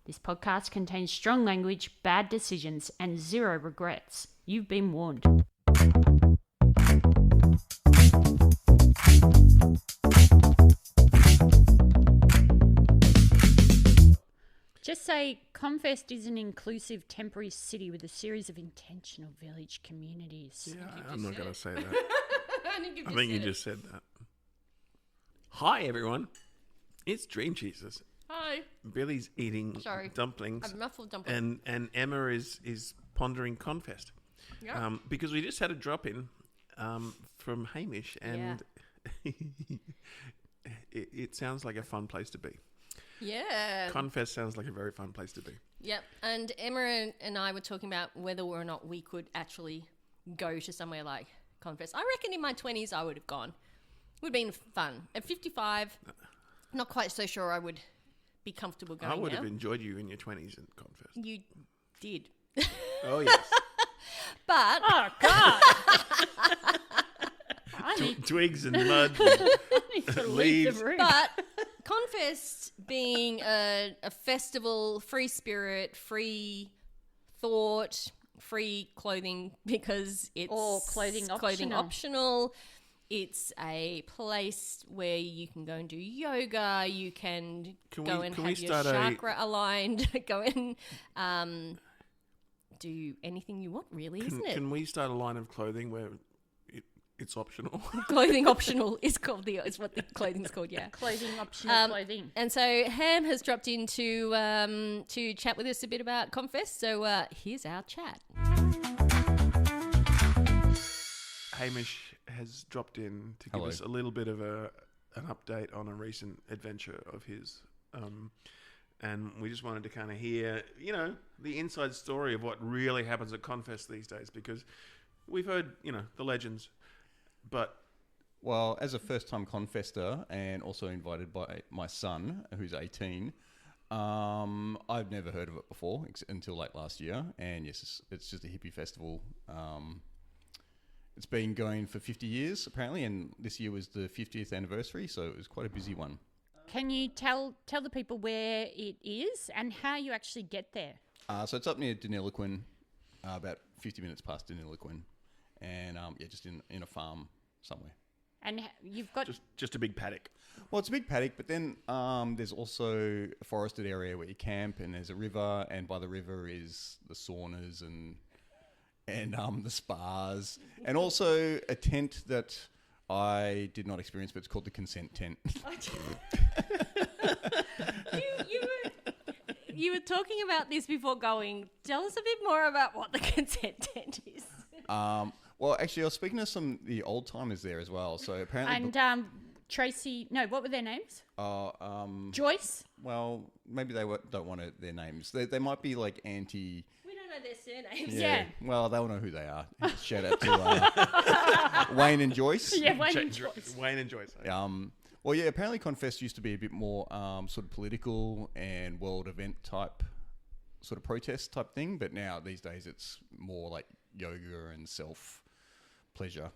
This podcast contains strong language, bad decisions, and zero regrets. You've been warned. Just say, Confest is an inclusive temporary city with a series of intentional village communities. Yeah, I'm not going to say that. I think you just said that. Hi, everyone. It's Dream Jesus. Hi. Billie's eating dumplings. I have a mouthful of dumplings. And Emma is pondering Confest. Yeah. Because we just had a drop-in from Hamish, and it sounds like a fun place to be. Yeah. Confest sounds like a very fun place to be. Yep. And Emma and I were talking about whether or not we could actually go to somewhere like Confest. I reckon in my 20s I would have gone. It would have been fun. At 55, not quite so sure I would be comfortable going I would now. have enjoyed you in your 20s in Confest. You did. Oh, yes. But... Oh, God. Twigs and mud and leaves. But Confest being a festival, free spirit, free thought, free clothing because it's clothing optional. It's a place where you can go and do yoga. You can go and have your chakra aligned. Go and do anything you want, really, isn't it? Can we start a line of clothing where it's optional? Clothing optional is what the clothing's called, yeah. Clothing optional clothing. And so Ham has dropped in to chat with us a bit about Confest. So here's our chat. Hamish has dropped in to give Hello. us a little bit of an update on a recent adventure of his. And we just wanted to kind of hear, the inside story of what really happens at Confest these days, because we've heard, the legends, but... Well, as a first-time Confester and also invited by my son, who's 18, I've never heard of it before until like last year. And yes, it's just a hippie festival. It's been going for 50 years, apparently, and this year was the 50th anniversary, so it was quite a busy one. Can you tell the people where it is and how you actually get there? So it's up near Deniliquin, about 50 minutes past Deniliquin, and just in a farm somewhere. And you've got... Just a big paddock. Well, it's a big paddock, but then there's also a forested area where you camp, and there's a river, and by the river is the saunas and the spas, and also a tent that I did not experience, but it's called the consent tent. You were talking about this before going. Tell us a bit more about what the consent tent is. Well, actually, I was speaking to the old timers there as well. So apparently, and Tracy. No, what were their names? Joyce. Well, maybe they don't want their names. They might be like anti. We don't know their surnames. Yeah. Well, they'll know who they are. Shout out to Wayne and Joyce. Yeah, Wayne and Joyce. Wayne and Joyce. Well, yeah, apparently Confest used to be a bit more sort of political and world event type sort of protest type thing, but now these days it's more like yoga and self-pleasure.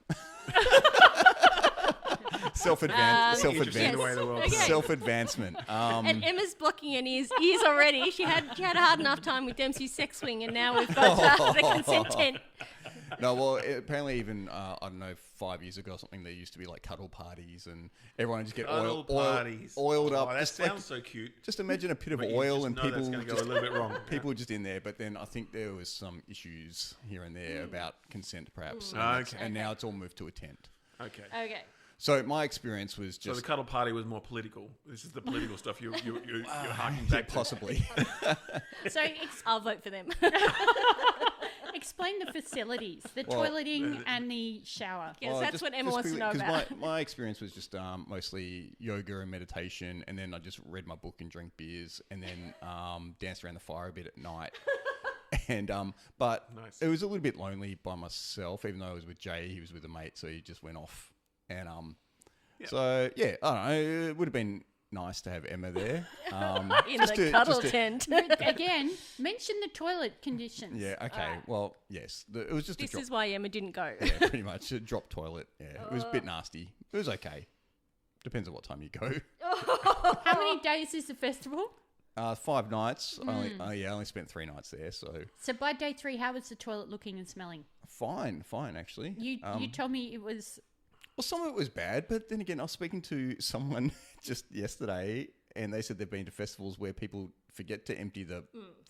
Self-advancement. And Emma's blocking an ears already. She had a hard enough time with Dempsey's sex swing, and now we've got the consent tent. No, well, apparently even, I don't know, 5 years ago or something, there used to be like cuddle parties and everyone would just get oiled up. That sounds so cute. Just imagine a pit of But oil and people that's going to go a little bit wrong. People were just in there, but then I think there was some issues here and there about consent perhaps. And now it's all moved to a tent. Okay. So my experience was just... So the cuddle party was more political. This is the political stuff you're harking back to. Possibly. So I'll vote for them. explain the facilities, the toileting and the shower. Yes, that's what Emma wants to know about. My experience was just mostly yoga and meditation, and then I just read my book and drank beers, and then danced around the fire a bit at night. And but nice. It was a little bit lonely by myself, even though I was with Jay. He was with a mate, so he just went off. And so yeah, I don't know. It would have been nice to have Emma there in the cuddle tent. Again, mention the toilet conditions. Yeah. Okay. Well, yes. It was just. This is why Emma didn't go. Yeah, pretty much a drop toilet. Yeah, it was a bit nasty. It was okay. Depends on what time you go. How many days is the festival? 5 nights. I only spent 3 nights there, so So by day 3, how was the toilet looking and smelling? fine actually. You told me it was... Well, some of it was bad, but then again, I was speaking to someone just yesterday, and they said they've been to festivals where people forget to empty the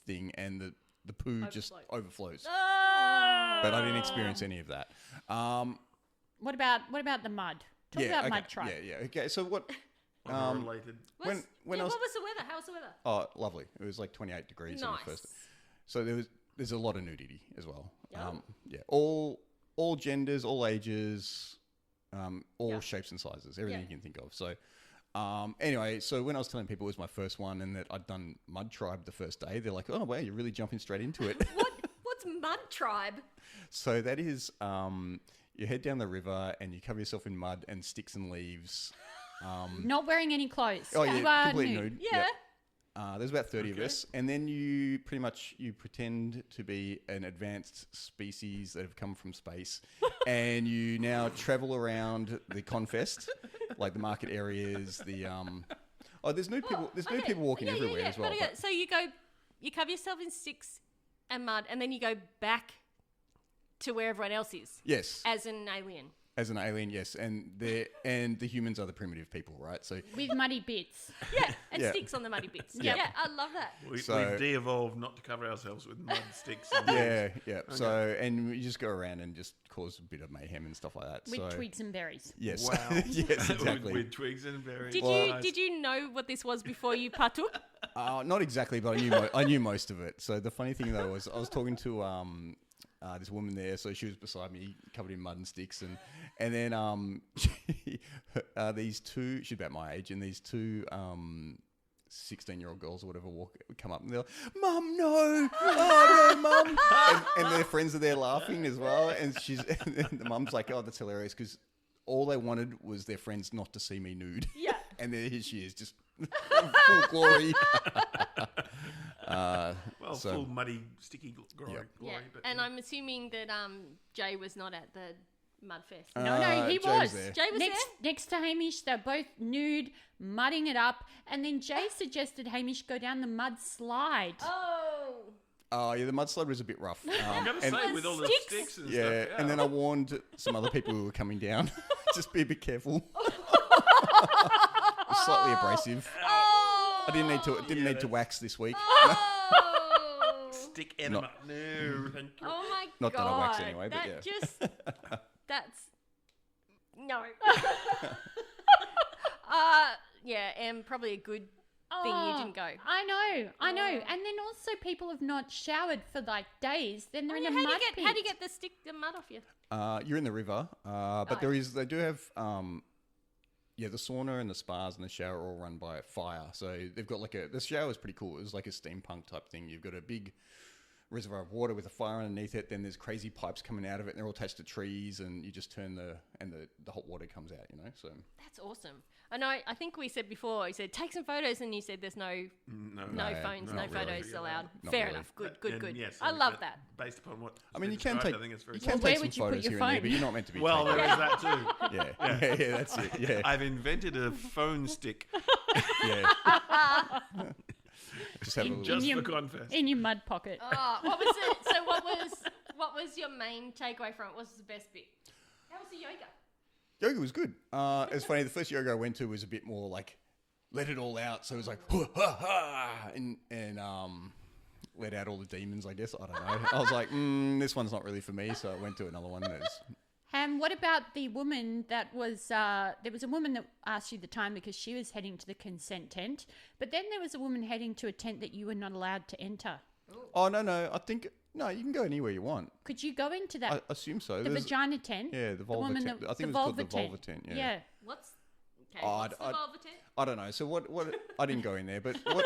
thing, and the poo just overflows. Oh! But I didn't experience any of that. What about the mud? Talk about Mud Tribe. Yeah. Okay, so what? Related. When I what was was the weather? How was the weather? oh, lovely. It was like 28 degrees on the Nice. first. So there's a lot of nudity as well. Yep. All genders, all ages, all Yep. shapes and sizes, everything Yeah. you can think of. So anyway, so when I was telling people it was my first one and that I'd done Mud Tribe the first day, they're like, "Oh wow, you're really jumping straight into it." What's Mud Tribe? So that is you head down the river and you cover yourself in mud and sticks and leaves. Not wearing any clothes. Oh yeah, You are completely nude. nude. Yeah. Yep. There's about 30 of us, and then you pretty much pretend to be an advanced species that have come from space, and you now travel around the Confest, like the market areas. There's nude people. There's nude people walking everywhere as well. But So you cover yourself in sticks and mud, and then you go back to where everyone else is yes, as an alien. as an alien, yes, and the humans are the primitive people, right? So With muddy bits. Yeah, and Yeah. sticks on the muddy bits. Yeah. Yeah, I love that. We've So- de-evolved not to cover ourselves with mud sticks. And yeah. So and you just go around and just cause a bit of mayhem and stuff like that. With so, twigs and berries. Yes. Wow. yes, exactly. with twigs and berries. Did you know what this was before you partook? Not exactly, but I knew most of it. So the funny thing though was I was talking to this woman there. So she was beside me, covered in mud and sticks, and then these two. She's about my age, and these two 16-year-old girls or whatever come up and they're like, "Mum, no! Oh no, Mum!" and their friends are there laughing as well. And and the mum's like, "Oh, that's hilarious," because all they wanted was their friends not to see me nude. Yeah. And then here she is, just full glory. Full muddy, sticky glory. Yep. Yeah. But And I'm assuming that Jay was not at the Mudfest. No, he Jay was. there. Jay was Next to Hamish, they're both nude, mudding it up. And then Jay suggested Hamish go down the mud slide. Oh. Oh, yeah, the mudslide was a bit rough. I've got to and- say, with all the sticks and yeah, stuff. and then I warned some other people who were coming down, just be a bit careful. It's slightly abrasive. Oh. I didn't need to wax this week. Oh. Stick enema. No, thank you. Oh my Not that god. I wax anyway, but that yeah. just that's no. Yeah, and probably a good thing you didn't go. I know. And then also people have not showered for like days. Then they're in a how mud do pit. you get the mud off you? You're in the river, but they do have the sauna and the spas and the shower are all run by fire. So they've got the shower is pretty cool. It's like a steampunk type thing. You've got a big reservoir of water with a fire underneath it. Then there's crazy pipes coming out of it, and they're all attached to trees. And you just turn the hot water comes out. So That's awesome. I know. I think we said before. You said take some photos, and you said there's no phones, no not really. photos allowed. Not Fair really. enough. Good. And yes, I love that. Based upon what I mean, you can can take I think it's very Well, where take some would you put photos your here and there, phone? but you're not meant to be. well, taking there is that too. yeah, that's it. Yeah, I've invented a phone stick yeah. Just have a little. just your- for Confest. in your mud pocket. Oh, what was it? So what was your main takeaway from it? What was the best bit? How was the yoga? Yoga was good. It's funny. The first yoga I went to was a bit more like let it all out. So it was like and let out all the demons. I guess I don't know. I was like, this one's not really for me. So I went to another one. Ham, what about the woman that was, there was a woman that asked you the time because she was heading to the consent tent, but then there was a woman heading to a tent that you were not allowed to enter. Oh no! I think no. You can go anywhere you want. Could you go into that, I assume so. the There's- vagina tent? Yeah, the vulva woman tent. that- I think the it was called the vulva vulva tent. Yeah. Yeah. What's the I'd- vulva tent? I don't know. So what? I didn't go in there, but what?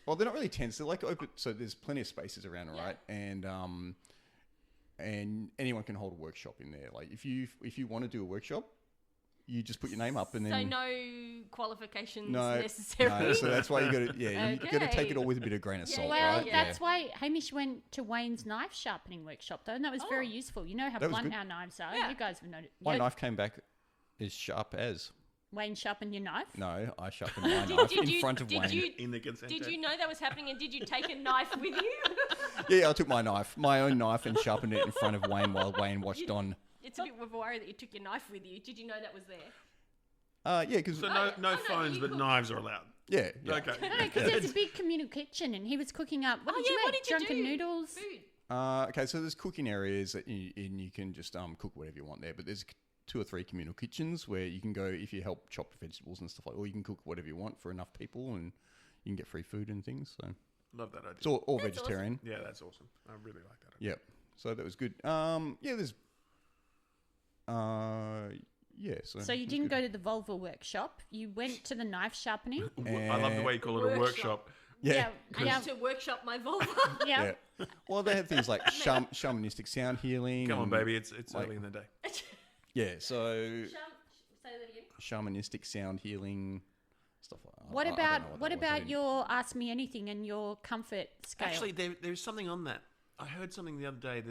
Well, they're not really tents. They're like open. So there's plenty of spaces around, right? And anyone can hold a workshop in there. Like if you want to do a workshop, you just put your name up and then. So no qualifications No, necessary. no, so that's why you got to you got to take Okay. it all with a bit of grain of salt, Well, right? that's why Hamish went to Wayne's knife sharpening workshop, though, and that was very useful. You know how That was blunt good. our knives are. Yeah. You guys would know. My knife came back as sharp as. Wayne sharpened your knife? No, I sharpened my knife in front of Wayne. In the consent Did tent. you know that was happening, and did you take a knife with you? Yeah, I took my own knife, and sharpened it in front of Wayne while Wayne watched on. It's a bit of a worry that you took your knife with you. Did you know that was there? Yeah, because So no phones, you but cook. knives are allowed. yeah. Okay. No, because there's a big communal kitchen and he was cooking up. What did you what make? did you Drunken do? noodles? Food. Okay, so there's cooking areas that you can just cook whatever you want there, but there's 2 or 3 communal kitchens where you can go if you help chop vegetables and stuff like that, or you can cook whatever you want for enough people and you can get free food and things. So Love that idea. it's all That's vegetarian. Yeah, that's awesome. I really like that idea. Yep. So that was good. Yeah, there's. Yeah. So you didn't go to the vulva workshop. You went to the knife sharpening. I love the way you call it a workshop. Yeah. I Yeah. used to workshop my vulva. Yeah. Yeah. Well, they have things like shamanistic sound healing. Come on, and- baby. It's like- early in the day. Yeah. So Say that again. shamanistic sound healing stuff like that. What I don't about know what that was. I about mean, your Ask Me Anything and your comfort scale? Actually, there's something on that. I heard something the other day.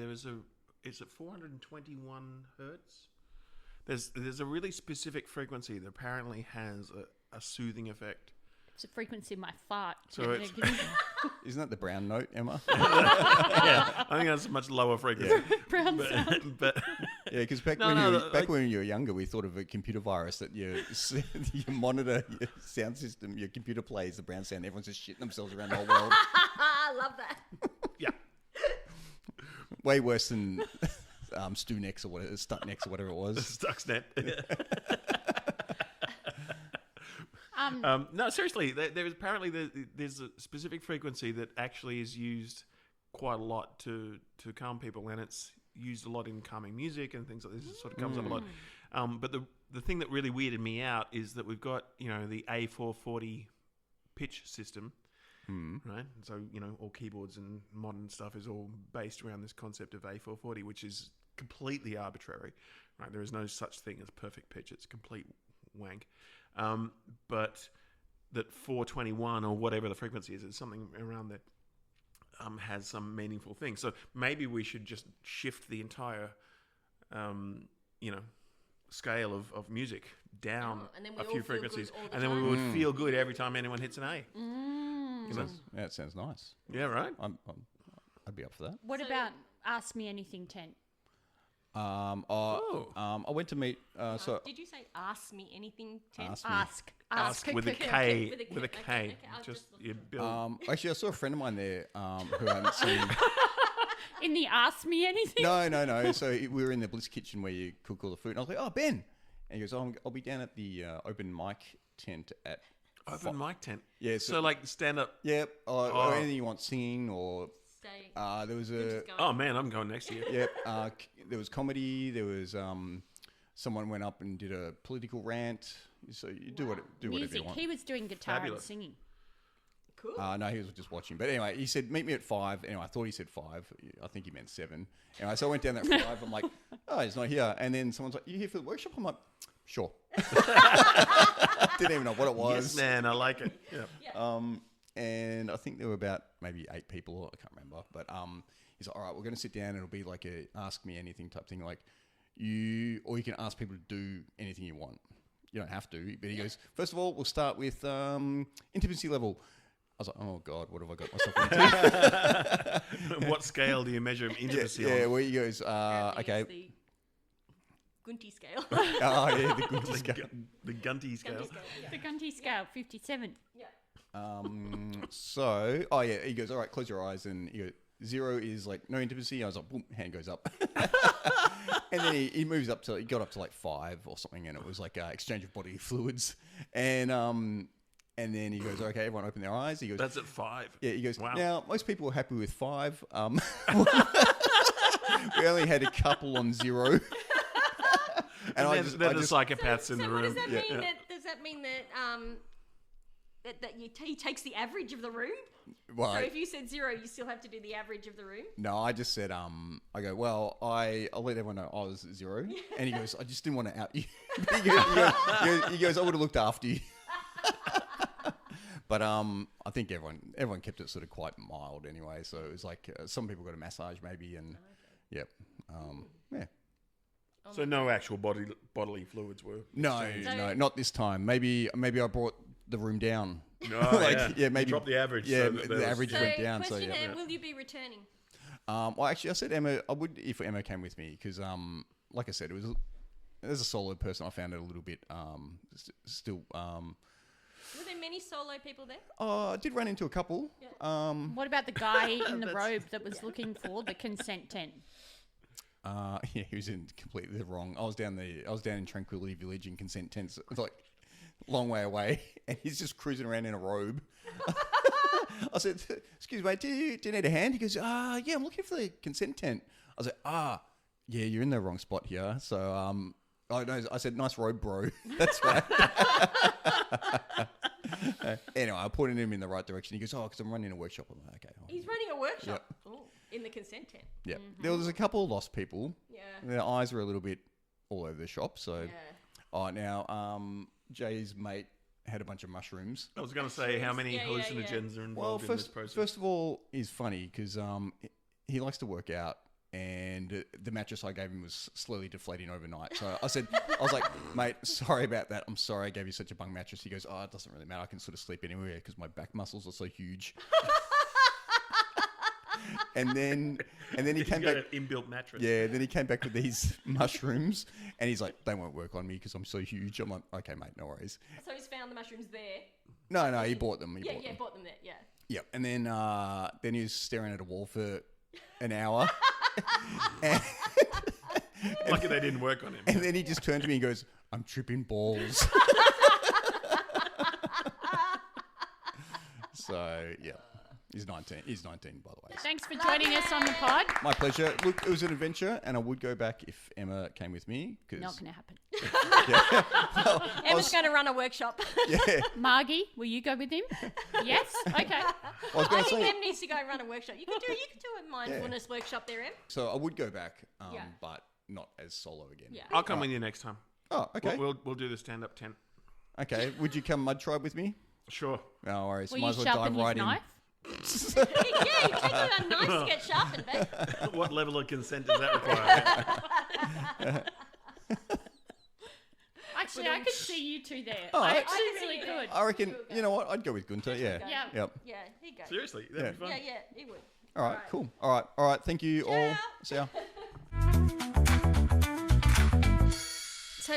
It's at 421 hertz. There's a really specific frequency that apparently has a soothing effect. it's a frequency of my fart. So it's- Isn't that the brown note, Emma? Yeah, I think that's a much lower frequency. brown sound. But Yeah, because back when you were younger, we thought of a computer virus that you monitor your sound system, your computer plays the brown sound. Everyone's just shitting themselves around the whole world. I love that. yeah, Way worse than Stunex or whatever, Stucknex or whatever it was. Stuxnet. No, seriously, there's apparently there's a specific frequency that actually is used quite a lot to calm people, and it's used a lot in calming music and things like this. It sort of comes up a lot. But the thing that really weirded me out is that we've got the A440 pitch system, right? So all keyboards and modern stuff is all based around this concept of A440, which is completely arbitrary, right? There is no such thing as perfect pitch. It's complete wank. But that 421 or whatever the frequency is something around that has some meaningful thing. So maybe we should just shift the entire, scale of music down and then we a all few feel good frequencies, all the and then we time. would feel good every time anyone hits an A. Yeah, it sounds nice. Yeah, right. I'd be up for that. What about Ask Me Anything tent? I went to meet. Did you say ask me anything, Ted? Ask me. Ask With a quick- K, With a K. with a Okay, K. okay, I'll Just just you build. Actually, I saw a friend of mine there who I haven't seen. in the Ask Me Anything. No. So we were in the Bliss kitchen where you cook all the food. And I was like, oh, Ben. And he goes, I'll be down at the open mic tent at... Open mic tent. Yeah, So like stand up. Yep. Or anything you want, singing or... Stay. there was We're a... just going. Oh man, I'm going next year. Yep. There was comedy. There was... someone went up and did a political rant. So you do whatever you Music. want. He was doing guitar Fabulous. and singing. Cool. No, he was just watching. But anyway, he said, meet me at 5. Anyway, I thought he said 5. I think he meant 7. Anyway, so I went down there at 5. I'm like, oh, he's not here. And then someone's like, you here for the workshop? I'm like, sure. Didn't even know what it was. Yes, man, I like it. Yeah. And I think there were about maybe 8 people. I can't remember. But he's like, all right, we're going to sit down. It'll be like a ask me anything type thing. Like or you can ask people to do anything you want. You don't have to. But he goes, first of all, we'll start with intimacy level. I was like, oh, God, what have I got myself into? What scale do you measure intimacy Yeah, on? where he goes, okay. It's the Gunty scale. Oh, yeah, the good scale. The Gunty scale. Gunty scale. Yeah. The Gunty scale, 57. So, he goes, all right, close your eyes. And he goes, 0 is like no intimacy. I was like, boom, hand goes up. And then he moves up he got up to like 5 or something. And it was like exchange of bodily fluids. And then he goes, okay, everyone open their eyes. He goes, That's at 5. yeah, he goes, Wow. now, most people are happy with 5. We only had a couple on 0. And then the psychopaths in the So what room. does that Yeah, mean? yeah. Does that mean that he takes the average of the room? Well, So if you said 0, you still have to do the average of the room? no, I just said, I go, well, I'll let everyone know I was 0. And he goes, I just didn't want to out you. he goes, I would have looked after you. But I think everyone kept it sort of quite mild anyway. So it was like some people got a massage maybe, and yep, yeah. So no actual bodily fluids were. No, exchanged. no, not this time. Maybe I brought the room down. No, Like, yeah, maybe drop the average. Yeah, so that there the was- average So, went down. So question, yeah. Em, will you be returning? Well, actually, I said Emma. I would if Emma came with me because, like I said, it was as a solo person, I found it a little bit still. Were there many solo people there? I did run into a couple. Yeah. What about the guy in the robe that was looking for the consent tent? Yeah, he was in completely the wrong. I was down in Tranquility Village in consent tents. It's like long way away, and he's just cruising around in a robe. I said, "Excuse me, mate, do you need a hand?" He goes, yeah, I'm looking for the consent tent." I was like, yeah, you're in the wrong spot here. So, I said, "Nice robe, bro." That's right. Anyway, I pointed him in the right direction. He goes, because I'm running a workshop. I'm like, okay. He's running a workshop. Oh, in the consent tent. Yeah. There was a couple of lost people. Yeah. Their eyes were a little bit all over the shop. So, Yeah. now, Jay's mate had a bunch of mushrooms. I was going to say how many Yeah, yeah, hallucinogens are Well, involved in this process. first of all, he's funny because he likes to work out, and the mattress I gave him was slowly deflating overnight. So I was like, "Mate, sorry about that. I'm sorry I gave you such a bung mattress." He goes, "It doesn't really matter. I can sort of sleep anywhere because my back muscles are so huge." and then he came got back. an inbuilt mattress. Yeah, then he came back with these mushrooms, and he's like, "They won't work on me because I'm so huge." I'm like, "Okay, mate, no worries." So he's found the mushrooms there. No, he bought them. He Bought them there. Yeah. Yep. And then he was staring at a wall for an hour. and, Lucky they didn't work on him. and then he just turned to me and goes, "I'm tripping balls." So, yeah. He's 19. He's 19, by the way. Thanks for joining us on the pod. My pleasure. Look, it was an adventure, and I would go back if Emma came with me. Not going to happen. Emma's going to run a workshop. Yeah. Margie, will you go with him? Yes? Okay. I was I going to think say, Em needs to go and run a workshop. You could do a mindfulness workshop there, Em. so I would go back, Yeah. but not as solo again. Yeah. I'll come with you next time. Oh, okay. We'll do the stand-up tent. Okay. Would you come mud tribe with me? Sure. No worries. Will Might you as well sharpen dive his right knife? Yeah, you take a knife to get sharpened, babe. What level of consent does that require? Actually, I could see you two there. Oh, I I actually can see really you there. could. I reckon, you know what? I'd go with Gunter, yeah. Yeah. Yep. Yeah, here you go. Seriously, that'd be fun. Yeah, he would. All right, cool. All right. Thank you all. See ya. So,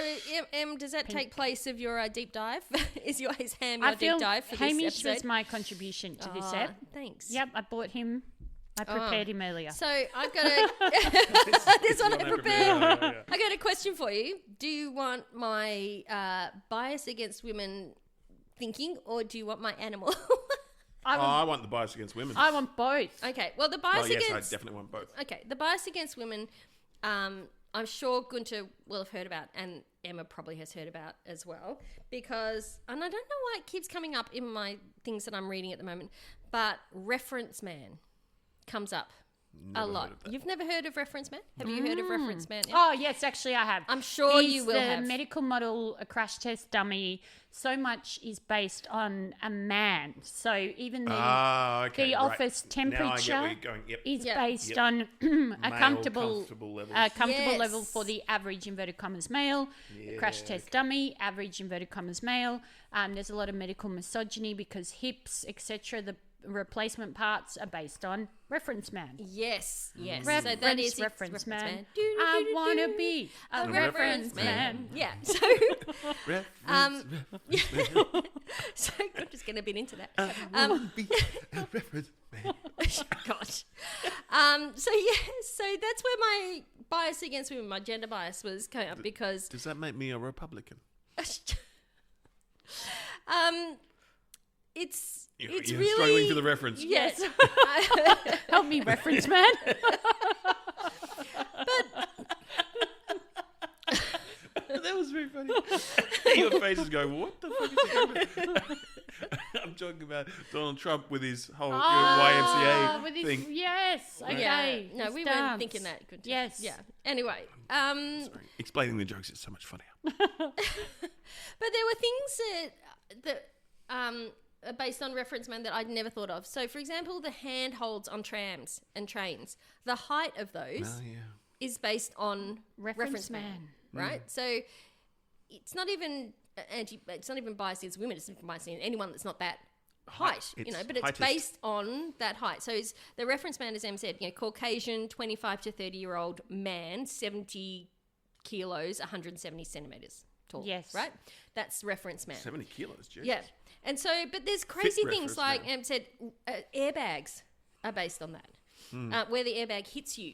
Em, does that take place of your deep dive? Is Ham your I feel deep dive for Hamish this episode? was my contribution to this Ah, ep. Thanks. Yep, I bought him. I prepared him earlier. So I've got a this one I prepared. Yeah. I got a question for you. Do you want my bias against women thinking, or do you want my animal? I want the bias against women. I want both. Okay. Well, the bias yes, against I definitely want both. okay, the bias against women. I'm sure Gunter will have heard about, and Emma probably has heard about as well, because, and I don't know why it keeps coming up in my things that I'm reading at the moment, but reference man comes up a lot. heard of that. You've never heard of reference man? Have you heard of reference man? Emma? Oh, yes, actually I have. I'm sure He's you will the have. medical model, a crash test dummy. So much is based on a man. So even the Okay. the right. office Now I get where temperature you're going. Yep. is Yep. based Yep. on a Male comfortable levels. level Yes. for the average inverted commas male. The crash test dummy, average inverted commas male. There's a lot of medical misogyny because hips, etc. The replacement parts are based on reference man. Yes, yes. Reference man. I want to be a reference man. Yeah. So, Reference, so I'm just getting a bit into that. be a reference man. Gosh. So that's where my bias against women, my gender bias, was coming up because Does that make me a Republican? it's You're really struggling for the reference. yes. Help me, reference man. That was very funny. Your face is going, what the fuck is he talking about? I'm talking about Donald Trump with his whole YMCA with his, thing. Yes. Okay. Yeah. No, his we dance. weren't thinking that. Good. Yes. Yeah. Anyway, Sorry. Explaining the jokes is so much funnier. but there were things that are based on reference men that I'd never thought of. So, for example, the handholds on trams and trains, the height of those Oh, yeah. is based on reference man, right? So it's not even it's not even biased against women. It's biased against anyone that's not that height, but it's heightist. based on that height. So the reference man, as Em said, Caucasian, 25 to 30-year-old man, 70 kilos, 170 centimeters tall. Yes. Right? That's reference man. 70 kilos, Jesus. Yeah. And so, but there's crazy reference things like man. Em said, airbags are based on that. Where the airbag hits you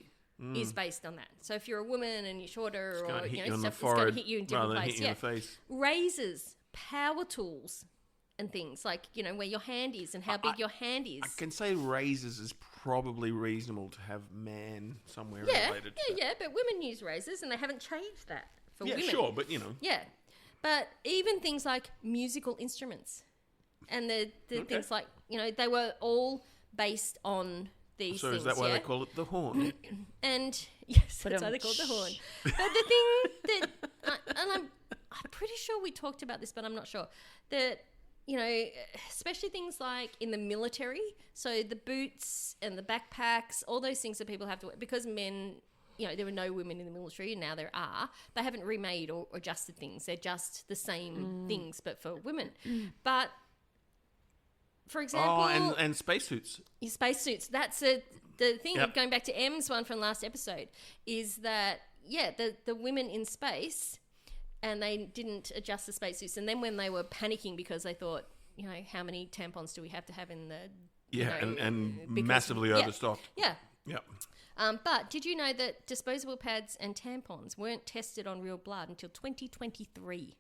is based on that. So if you're a woman and you're shorter gonna or, hit you on the stuff that's going to forehead hit you in rather different than places. hit you in the face. Razors, power tools and things like, where your hand is and how big your hand is. I can say razors is probably reasonable to have man somewhere related to that. Yeah, but women use razors and they haven't changed that for women. Yeah, sure, but Yeah. But even things like musical instruments and the things like, they were all based on these So things. is that why they call it the horn? And yes, But that's why they call it the horn. But the thing that, and I'm pretty sure we talked about this, but I'm not sure, that, especially things like in the military, so the boots and the backpacks, all those things that people have to wear, because men, there were no women in the military, and now there are, they haven't remade or adjusted things. They're just the same things, but for women. But, for example... and spacesuits. Your spacesuits. That's the thing, going back to M's one from last episode, is that, the women in space, and they didn't adjust the spacesuits. And then when they were panicking because they thought, how many tampons do we have to have in the... and because- massively overstocked. Yeah. Yep. But did you know that disposable pads and tampons weren't tested on real blood until 2023?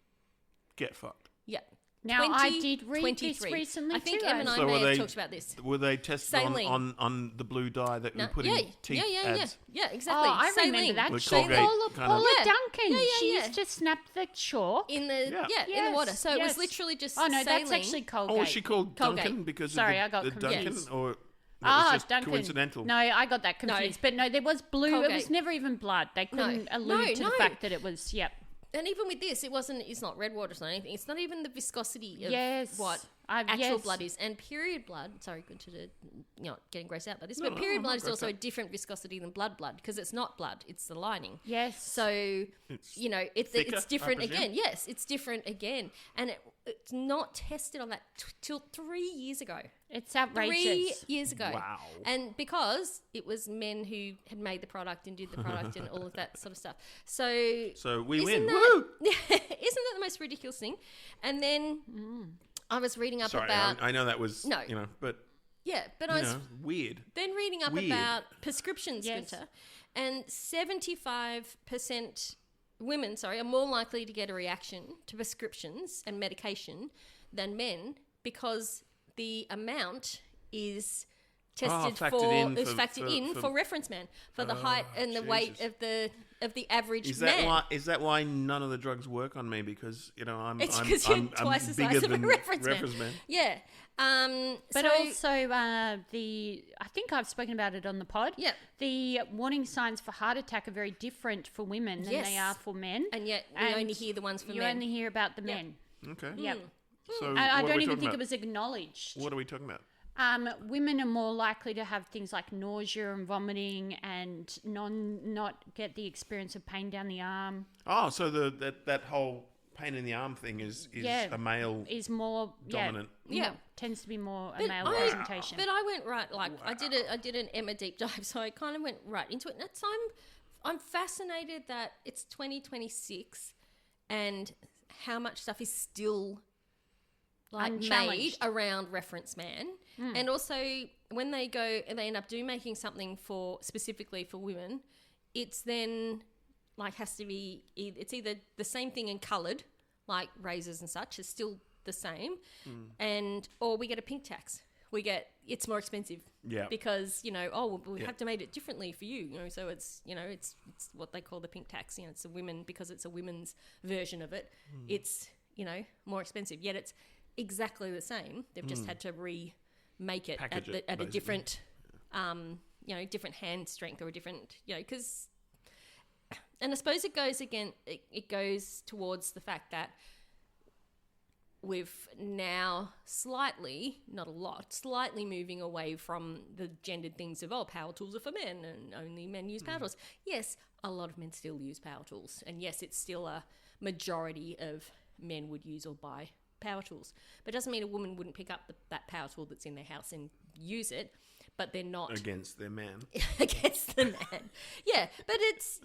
Get fucked. Yeah. Now, I did read this 2023. recently I think too. Em and I So may were have they- talked about this. Were they tested Saline. on the blue dye that we put in teeth ads? Yeah, exactly. Oh, I remember Saline. that. With She Colgate Paula kind of- Yeah. Duncan. Yeah, She yeah. used to snap the chalk. In the in the water. So it was yes. literally just Oh no, saline. that's actually Colgate. Oh, was she called Colgate. Duncan because Sorry, of I got the Duncan? confused. Or that was just Duncan. coincidental? No, I got that confused. But no, there was blue. It Colgate. was never even blood. They couldn't allude to the fact that it was. Yep. And even with this, it's not red water or anything. It's not even the viscosity of Yes. what actual blood is. And period blood, sorry, good to not getting grossed out by this, but period blood is also a different viscosity than blood because it's not blood, it's the lining. Yes. So, It's thicker, it's different I presume? again. Yes, it's different again. And it's not tested on that till 3 years ago. It's outrageous. 3 years ago. Wow. And because it was men who had made the product and did the product and all of that sort of stuff. So we isn't win. that- Woo! Isn't that the most ridiculous thing? And then I was reading up Sorry, about... I know that was, No. but, Yeah, but I was weird. then reading up Weird. about prescriptions, Yes. Günther, and 75% women, are more likely to get a reaction to prescriptions and medication than men because the amount is tested factored for reference man, for the height and the weight Jesus. of the average Is man. that why none of the drugs work on me? Because It's because you're twice the size of a reference man. man. Yeah. But so, also, I think I've spoken about it on the pod. Yeah. The warning signs for heart attack are very different for women than Yes. they are for men. and yet we only hear the ones for you men. only hear about the men. Okay. Yep. So I what are don't we even talking think about? it was acknowledged. What are we talking about? Women are more likely to have things like nausea and vomiting and not get the experience of pain down the arm. Oh, so that whole pain in the arm thing is a male Is more dominant. tends to be more a But male I- presentation. But I went right, I did an Emma deep dive, so I kind of went right into it. And that's I'm fascinated that it's 2026 and how much stuff is still made Unchallenged. around reference man, and also when they go and they end up making something specifically for women, it's then has to be it's either the same thing and coloured like razors and such is still the same, or we get a pink tax. It's more expensive, because we have to make it differently for you, so it's it's what they call the pink tax. It's because it's a women's version of it. It's more expensive, yet it's exactly the same. They've just had to remake it Package it, at a basically. different, different hand strength or a different, because. And I suppose it goes towards the fact that we've now slightly, not a lot, slightly moving away from the gendered things of, power tools are for men and only men use power tools. Yes, a lot of men still use power tools. And yes, it's still a majority of men would use or buy power tools. But it doesn't mean a woman wouldn't pick up that power tool that's in their house and use it. But they're not against their man. against the man. Yeah, but it's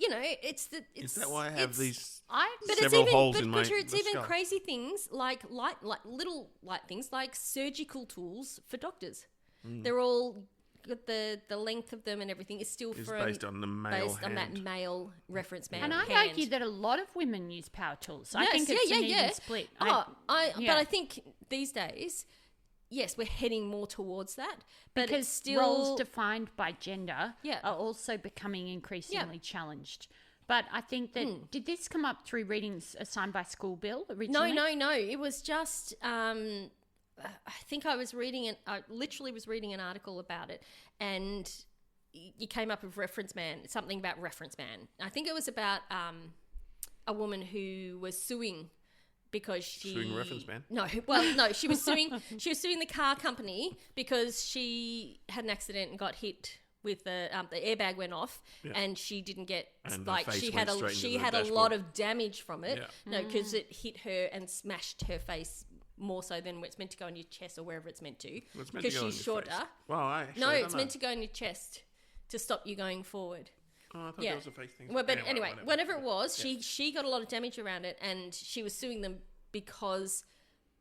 Is that why I have these but several it's even, holes but in my it's even skull? crazy things like little light things like surgical tools for doctors. They're all got the length of them and everything is still It's from based on the male hand. on that male reference man. And I'd hand. argue that a lot of women use power tools. I Yes, think it's an even split. But Yeah. I think these days, yes, we're heading more towards that. But because it's still roles defined by gender Yeah. are also becoming increasingly challenged. But I think that did this come up through readings assigned by School Bill originally? No. It was just I think I literally was reading an article about it, and you came up with reference man, something about reference man. I think it was about a woman who was suing because Suing reference man? No, she was suing. She was suing the car company because she had an accident and got hit with the airbag went off, and she didn't get And the face she went had straight into the a dashboard. lot of damage from it. Yeah. No, because it hit her and smashed her face more so than it's meant to go on your chest or wherever it's meant to. Well, it's meant to Because go on she's your shorter. face. Well, I actually No, don't it's know. meant to go on your chest to stop you going forward. Oh, I thought Yeah. that was a face thing. Well, but anyway, whatever. whatever it was, she got a lot of damage around it, and she was suing them because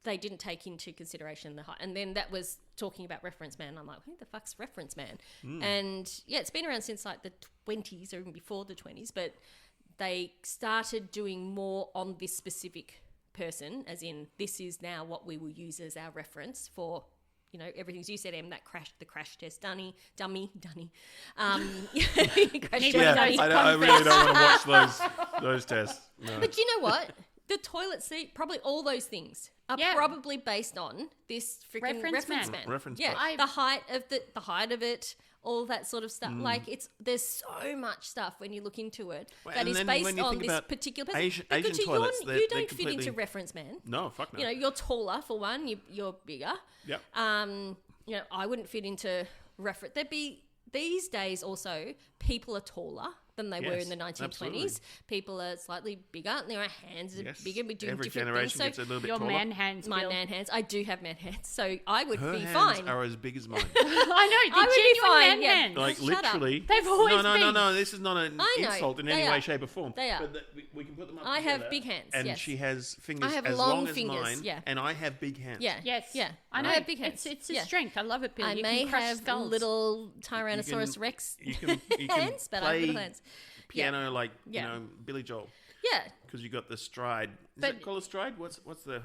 they didn't take into consideration the height. And then that was talking about reference man. I'm like, who the fuck's reference man? And yeah, it's been around since like the 20s or even before the 20s, but they started doing more on this specific person, as in this is now what we will use as our reference for, everything you said, Em, the crash test dummy. Crash test Yeah, dummy. I really don't want to watch those tests. No. But you know what? The toilet seat, probably all those things are Yeah. probably based on this freaking Reference reference man. man. Reference yeah, man. the height of it, all that sort of stuff. Like there's so much stuff when you look into it Well, that and is then based when you on think this about particular person. Asian Because toilets, you they're don't fit completely- into reference man. No, fuck no. You're taller for one. You're bigger. Yep. I wouldn't fit into reference. These days also, people are taller than they were Yes, in the 1920s. absolutely. People are slightly bigger. Their hands are Yes. bigger. We do Every different generation things. So gets a little bit Your taller. man hands, my Bill. man hands. I do have man hands, so I would Her be hands fine. are as big as mine. I know, I the would be genuine fine, man yeah. hands. Like Shut up. literally. They've always no, been. No, this is not an I know. insult in They any are. way, shape, or form. They are. But we can put them up I have together, big hands, and yes. she has fingers I have as long long as fingers, mine, yeah. and I have big hands. Yeah. Yes. Yeah. I know. I have big hands. It's a Yeah. strength. I love it, Bill. I You may can crush have skulls. little Tyrannosaurus Rex You can hands, but I have little play hands. piano like Yeah. Billy Joel, Yeah. because you got the stride. Is But- it called a stride? What's the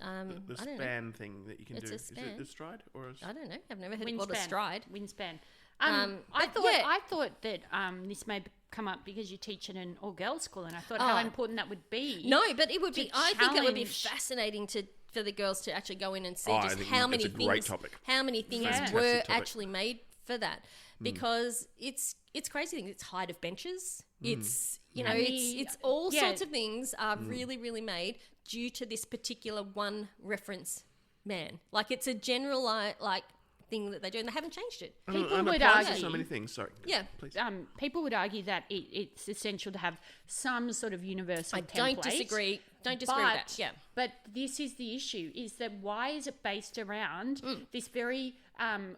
I don't know. span thing that you can It's do? a Is it span. a stride or a I don't know. I've never heard it called a Wingspan. stride. Wingspan. but yeah. I thought that this may come up because you teach in an all-girls school, and I thought how important that would be. No, but it would be. I think it would be challenge- fascinating for the girls to actually go in and see Oh, I just think how it's many a things. great topic. How many things Fantastic were topic. actually made for that? Because it's crazy things. It's height of benches. It's And it's all yeah. sorts of things are really made due to this particular one reference man. Like it's a general like thing that they do, and they haven't changed it. People and would applies to argue- so many things. Sorry. Yeah. Please. People would argue that it's essential to have some sort of universal I template. don't disagree. Don't disagree with that. Yeah. But this is the issue, is that why is it based around this very, and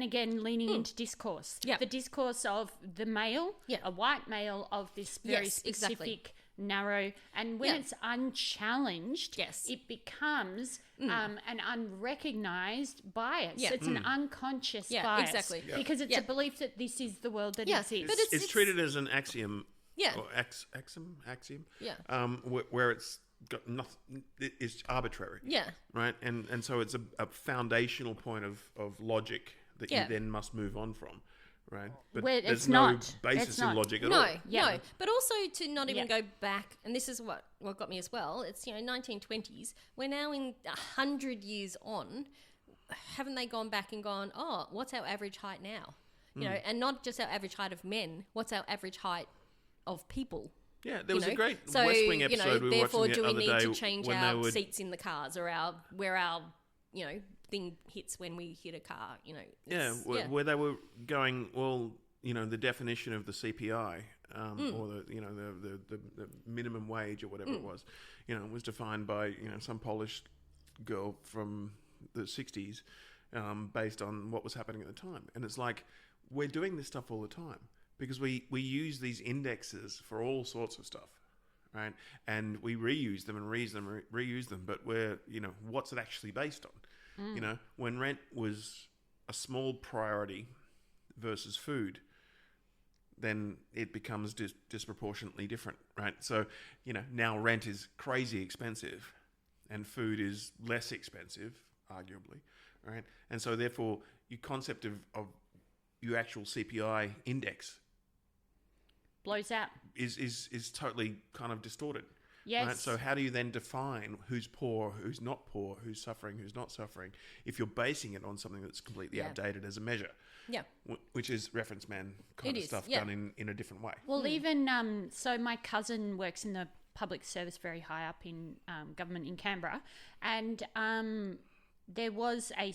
again, leaning into discourse. Yeah. The discourse of the male, Yeah. a white male of this very Yes, specific, exactly. narrow, and when Yeah. it's unchallenged, Yes. it becomes an unrecognised bias. Yeah. It's an unconscious Yeah, bias. exactly. Yeah. Because it's Yeah. a belief that this is the world that Yeah, exists. but It's treated as an axiom. Yeah. Or axiom. Yeah. Where it's got nothing. It's arbitrary. Yeah. Right. And so it's a foundational point of logic that Yeah. you then must move on from. Right. But Where there's it's no not. basis It's in not. logic at No, all. Yeah. no. But also to not even Yeah. go back, and this is what got me as well. It's 1920s. We're now in 100 years on. Haven't they gone back and gone? Oh, what's our average height now? You know, and not just our average height of men. What's our average height of people? Yeah, there was a great So, West Wing episode we were therefore, watching do the we other need day to change when our they would, seats in the cars or where our thing hits when we hit a car? where they were going, well, the definition of the CPI or the minimum wage or whatever it was, was defined by some Polish girl from the 60s based on what was happening at the time. And it's like, we're doing this stuff all the time because we use these indexes for all sorts of stuff, right? And we reuse them and reuse them, but what's it actually based on? When rent was a small priority versus food, then it becomes disproportionately different, right? So, now rent is crazy expensive and food is less expensive, arguably, right? And so therefore your concept of your actual CPI index blows out. Is totally kind of distorted. Yes. Right? So how do you then define who's poor, who's not poor, who's suffering, who's not suffering, if you're basing it on something that's completely outdated as a measure? Yeah. Which is reference man kind of stuff done in a different way. Well, even so my cousin works in the public service very high up in government in Canberra, and there was a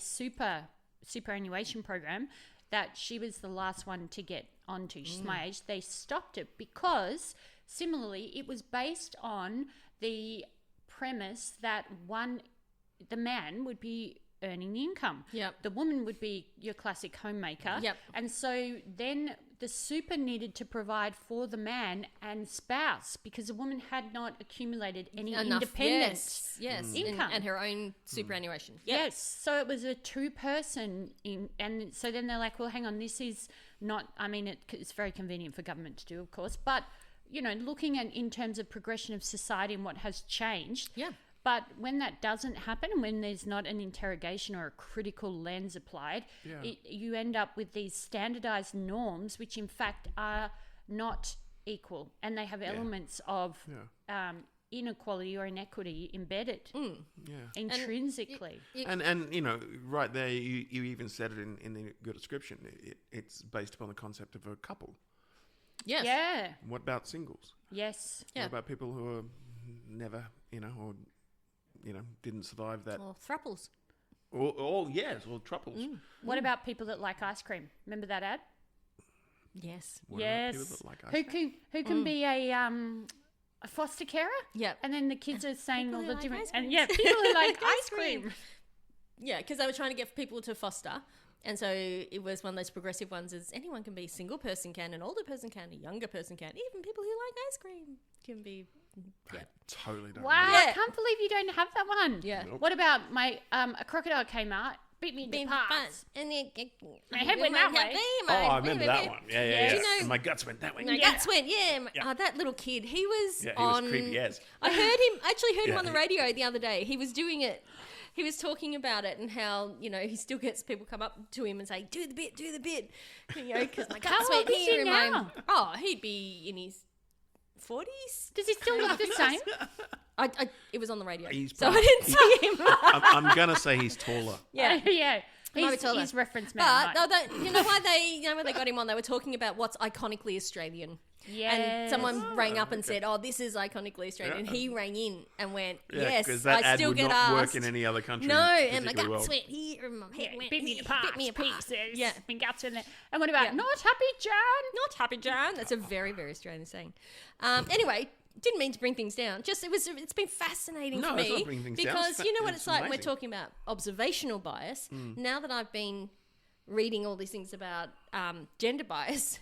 superannuation program that she was the last one to get onto. She's my age. They stopped it because similarly it was based on the premise that the man would be earning the income. Yep. The woman would be your classic homemaker. Yep. And so then the super needed to provide for the man and spouse because the woman had not accumulated any independent income. And her own superannuation. Yes. So it was a two-person and so then they're like, well, hang on, this is not, it's very convenient for government to do, of course, but, looking at in terms of progression of society and what has changed. Yeah. But when that doesn't happen, when there's not an interrogation or a critical lens applied, you end up with these standardized norms, which in fact are not equal, and they have elements of inequality or inequity embedded intrinsically. And right there, you even said it in the good description. It's based upon the concept of a couple. Yes. Yeah. What about singles? Yes. Yeah. What about people who are never, or didn't survive that? Or thruples. Or truples. What about people that like ice cream? Remember that ad? Yes. What about people that like ice cream? Who can be a foster carer? Yep. And then the kids are saying People all who the like different ice cream. and people who like ice cream. Yeah, because they were trying to get people to foster. And so it was one of those progressive ones is anyone can be, a single person can, an older person can, a younger person can, even people who like ice cream can be. Yeah. I totally don't. Wow, know. I can't believe you don't have that one. Yeah. Nope. What about a crocodile came out, beat me in the parts. And then My head went that way. Oh, I remember that one. Yeah. Do you know- And my guts went that way. My guts went, that little kid, he was Yeah, he on... was creepy as. I actually heard him on the radio the other day. He was doing it. He was talking about it and how, he still gets people come up to him and say, do the bit, because my guts How old went is he here. now? He'd be in his 40s. Does he still look the same? It was on the radio, He's so I probably- didn't see him. I'm going to say he's taller. Yeah. Yeah. Might be taller. He's reference man. But you know why they got him on? They were talking about what's iconically Australian. Yes. And someone rang up and said, "Oh, this is iconically Australian." And he rang in and went, Yeah, "Yes, because that I ad still would get not asked." work in any other country. No, and my particularly guts well. went here, and my head went Beat me in here, the parts. bit me apart. Pieces. Yeah. My guts in there. And what about not happy, John? Not happy, John. That's a very, very Australian saying. Anyway, didn't mean to bring things down. Just it's been fascinating No, for it's me not bringing things down. because you know what it's like. amazing. We're talking about observational bias. Now that I've been reading all these things about gender bias.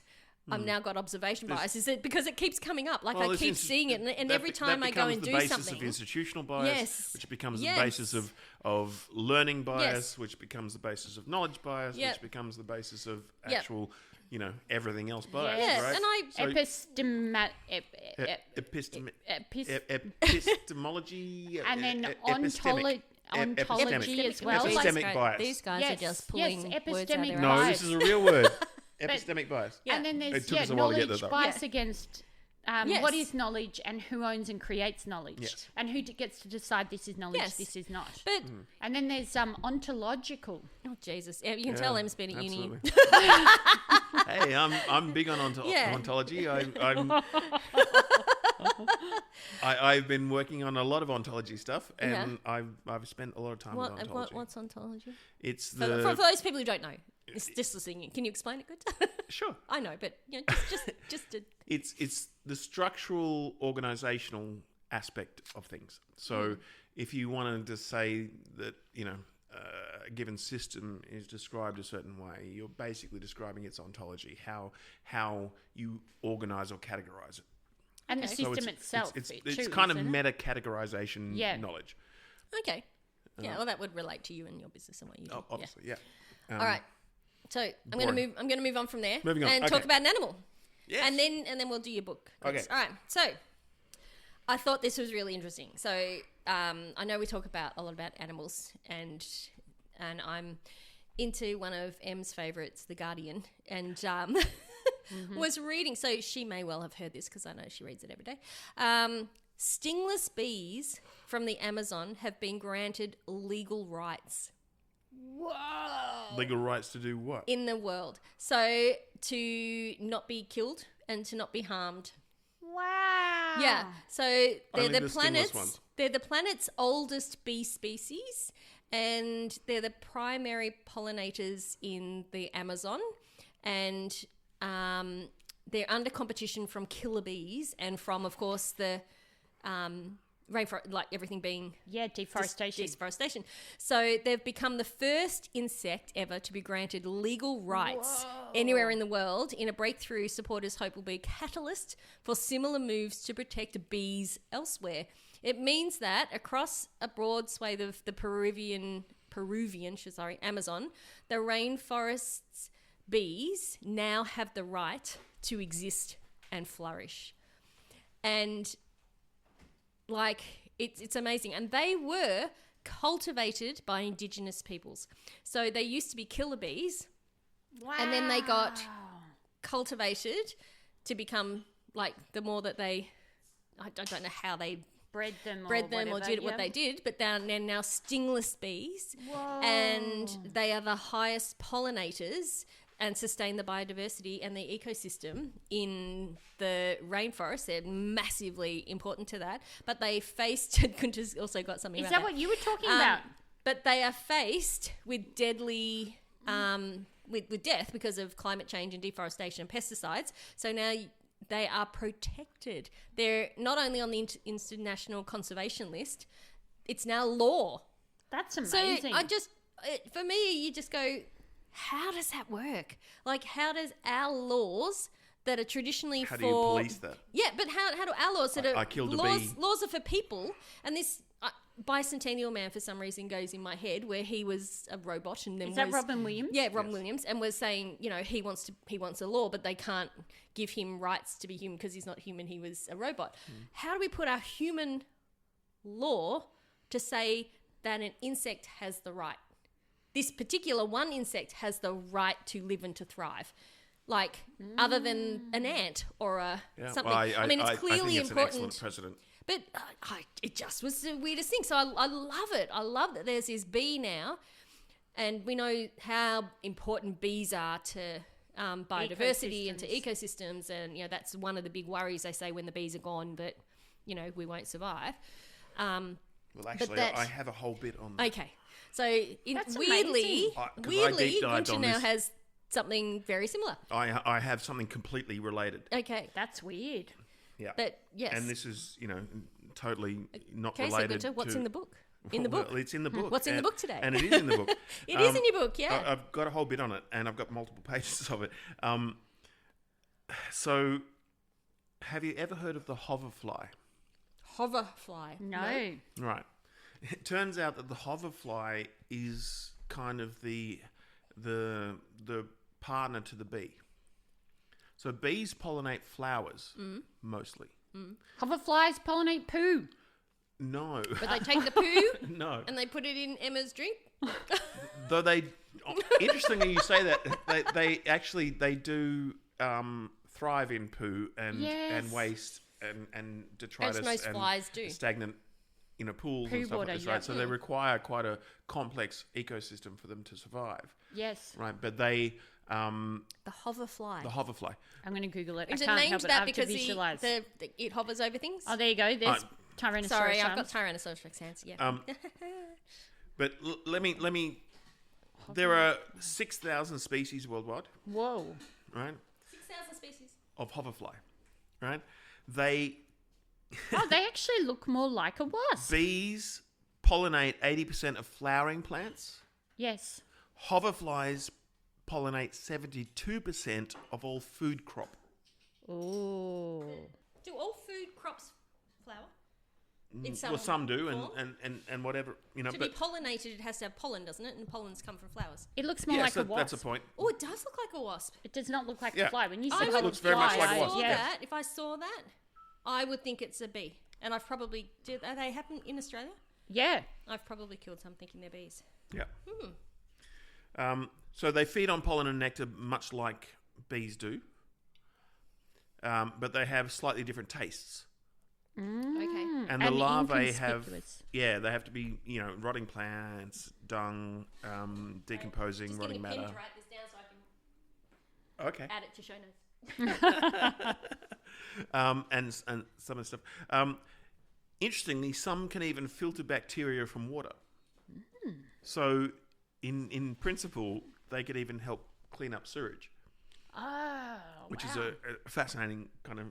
I've now got observation bias. Is it because it keeps coming up? Like I keep seeing it, and every time I go and do that becomes the something, basis of institutional bias, Yes. which becomes Yes. the basis of learning bias, Yes. which becomes the basis of knowledge bias, Yep. which becomes the basis of Yep. actual, everything else bias. Yes. Right? and I Epistemology, and then epistemic. ontology as well. Epistemic bias. These guys Yes, are just pulling yes, words out of epistemic their No, ass. bias. this is a real word. Epistemic bias. And then It there's took us a while to get knowledge that, though. bias against Yes. what is knowledge and who owns and creates knowledge. Yes. And who gets to decide this is knowledge, Yes. this is not. But And then there's ontological. oh Jesus, yeah, you can tell Em's been at uni. Absolutely. Hey, I'm big on Yeah. ontology. I'm I've been working on a lot of ontology stuff, and I've spent a lot of time with ontology. What's ontology? It's For those people who don't know, it's just listening. Can you explain it good? Sure. I know, but just to... It's the structural organizational aspect of things. So if you wanted to say that, a given system is described a certain way, you're basically describing its ontology, how you organize or categorize it. And the system itself. It's kind of meta-categorization knowledge. Okay. Yeah, well, that would relate to you and your business and what you do. Obviously, yeah. All right. So I'm going to move on from there and talk about an animal. Yes. And then we'll do your book. Okay. All right. So I thought this was really interesting. So I know we talk about a lot about animals, and I'm into one of Em's favourites, The Guardian, and was reading. So she may well have heard this because I know she reads it every day. Stingless bees from the Amazon have been granted legal rights. Whoa! Legal rights to do what? In the world. So to not be killed and to not be harmed. Wow. Yeah. So they're Only the stingless planet's ones. they're the planet's oldest bee species, and they're the primary pollinators in the Amazon, and they're under competition from killer bees and from, of course, the rainforest, like everything being deforestation. So they've become the first insect ever to be granted legal rights anywhere in the world, in a breakthrough supporters hope will be a catalyst for similar moves to protect bees elsewhere. It means that across a broad swathe of the Peruvian Amazon, the rainforest's bees now have the right to exist and flourish. And it's amazing. And they were cultivated by indigenous peoples. So they used to be killer bees. Wow. And then they got cultivated to become, the more that they... I don't know how they... Bred them or did what they did, but they're now stingless bees. Whoa. And they are the highest pollinators and sustain the biodiversity and the ecosystem in the rainforest. They're massively important to that. But they faced... Kunta's also got something about that. Is that what you were talking about? But they are faced with deadly... with death because of climate change and deforestation and pesticides. So now they are protected. They're not only on the international conservation list, it's now law. That's amazing. So for me, you just go... How does that work? How does our laws that are traditionally How do you police that? Yeah, but how do our laws that I killed a bee. Laws are for people, and this Bicentennial Man for some reason goes in my head, where he was a robot and then Is that Robin Williams? Yeah, Robin Williams, and was saying, he wants a law, but they can't give him rights to be human because he's not human, he was a robot. How do we put our human law to say that an insect has the right? This particular one insect has the right to live and to thrive, other than an ant or something. Well, it's clearly I think it's important. an excellent precedent. But it just was the weirdest thing. So I love it. I love that there's this bee now, and we know how important bees are to biodiversity and to ecosystems, and that's one of the big worries they say when the bees are gone, that we won't survive. Well, actually, I have a whole bit on that. Okay. So weirdly, Gunter now has something very similar. I have something completely related. Okay. That's weird. Yeah. But yes. And this is, totally not okay, related so Gunter, what's to... in the book? In the book? Well, it's in the book. What's in the book today? And it is in the book. It is in your book, yeah. I've got a whole bit on it, and I've got multiple pages of it. So, have you ever heard of the hoverfly? Hoverfly? No. Right. It turns out that the hoverfly is kind of the partner to the bee. So bees pollinate flowers mostly. Hoverflies pollinate poo. No. But they take the poo No. and they put it in Emma's drink? Though interestingly you say that, they do thrive in poo and waste and detritus As most and flies do. stagnant pools Poo and stuff water, like this, yeah. right? So they require quite a complex ecosystem for them to survive, Yes. right? But they, The hoverfly. the hoverfly. I'm going to Google it. Is I it can't named help it. I that have to because visualize. it hovers over things? Oh, there you go. There's Tyrannosaurus Sorry, I've got arms. Tyrannosaurus Rex hands. Yeah. But let me. There are 6,000 species worldwide, Whoa. right, 6,000 species. of hoverfly, right? They Oh, they actually look more like a wasp. bees pollinate 80% of flowering plants. Yes. Hoverflies pollinate 72% of all food crop. Oh. Do all food crops flower? In Well, some do, form? and whatever, To but be pollinated, it has to have pollen, doesn't it? And pollens come from flowers. It looks more yes, like a wasp. that's a point. Oh, it does look like a wasp. It does not look like Yeah. a fly. When you I said would- looks very much like a wasp. yeah. If I saw that, I would think it's a bee. And I've probably... Are they happen in Australia? Yeah. I've probably killed some thinking they're bees. Yeah. So they feed on pollen and nectar much like bees do, but they have slightly different tastes. Okay. And the larvae have, inconspicuous. they have to be, rotting plants, dung, decomposing, Just rotting getting a pen matter. to write this down so I can Okay. add it to show notes. And some of the stuff. Interestingly, some can even filter bacteria from water. So, in principle, they could even help clean up sewage, Oh, which wow. is a fascinating kind of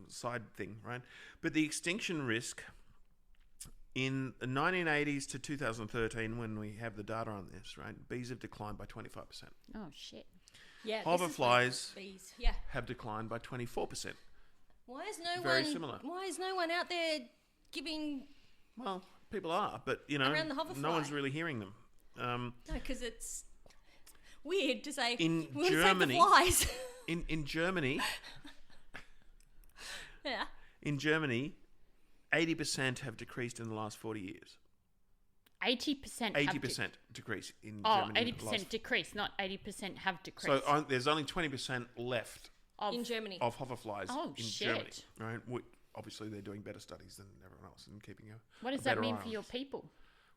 side thing, right? But the extinction risk in the 1980s to 2013, when we have the data on this, right, bees have declined by 25%. Oh, shit. Yeah. Hoverflies Bees. Yeah. have declined by 24%. Why is no Very one... similar. Why is no one out there giving... Well, people are, but Around the no hoverfly. one's really hearing them. No, because it's weird to say... In we'll Germany- save the flies. In Germany, Yeah. 80% have decreased in the last 40 years. 80% 80% decrease in Oh, Germany. in the 80% last- decrease, not 80% have So decreased. there's only 20% left In Germany. of hoverflies Oh, in shit. Germany. Right? Obviously, they're doing better studies than everyone else and keeping a What does a that better mean eye for on your us. people?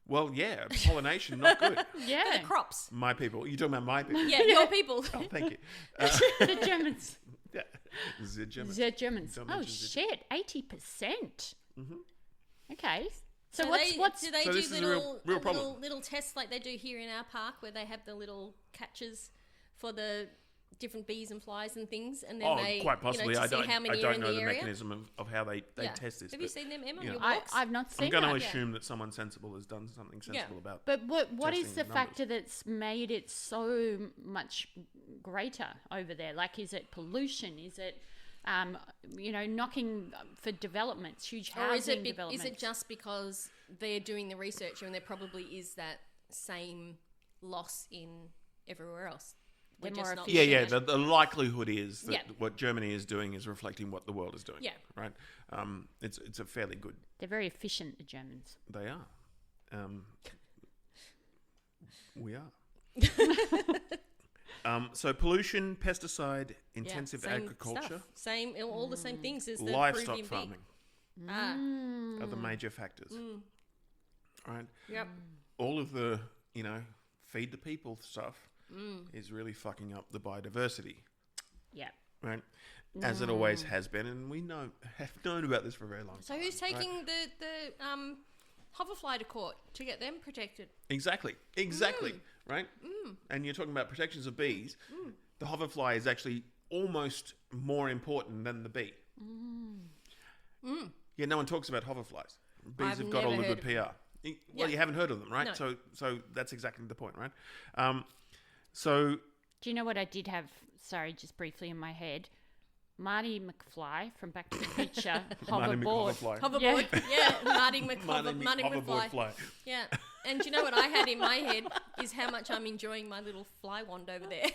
Well, yeah, pollination, not good. Yeah. The crops. My people. You're talking about my people. Yeah, your people. Oh, thank you. The Germans. Yeah. The Germans. The Germans. Don't Oh, mention the- shit. 80%. Okay. So Do what's... do they So do this is a little real problem. little tests like they do here in our park where they have the little catches for the different bees and flies and things, and then Oh, they quite possibly. to I see don't, how I many are don't in know the the area. mechanism of how they Yeah. test this. Have but you seen them, Emma? you On know, your walks? I've not seen I'm going to that. assume that someone sensible has done something sensible about But what is the testing factor that's made it so much greater over there? Like, is it pollution? Is it, knocking for developments, huge Or is housing it developments? is it just because they're doing the research and there probably is that same loss in everywhere else? We're They're just more not Yeah, looking yeah. at- The likelihood is that Yeah. what Germany is doing is reflecting what the world is doing. Yeah. Right. It's a fairly good. They're very efficient, the Germans. They are. We are. So pollution, pesticide, Yeah, intensive same agriculture, stuff. Same, all the same things as the livestock Peruvian bee. farming Ah, are the major factors. Right. yep. All of the feed the people stuff is really fucking up the biodiversity. Yeah. Right. As it always has been, and we have known about this for a very long So time. who's taking the hoverfly to court to get them protected? Exactly. Right? And you're talking about protections of bees. The hoverfly is actually almost more important than the bee. Yeah, no one talks about hoverflies. Bees I've have got all the never good heard PR. Well, you haven't heard of them, right? No. So that's exactly the point, right? So Do you know what I did have, sorry, just briefly in my head? Marty McFly from Back to the Future, Marty hoverboard. McHoverfly. Hoverboard, yeah, Marty Marty McFly. McHoverboard fly. Yeah, and do you know what I had in my head is how much I'm enjoying my little fly wand over there.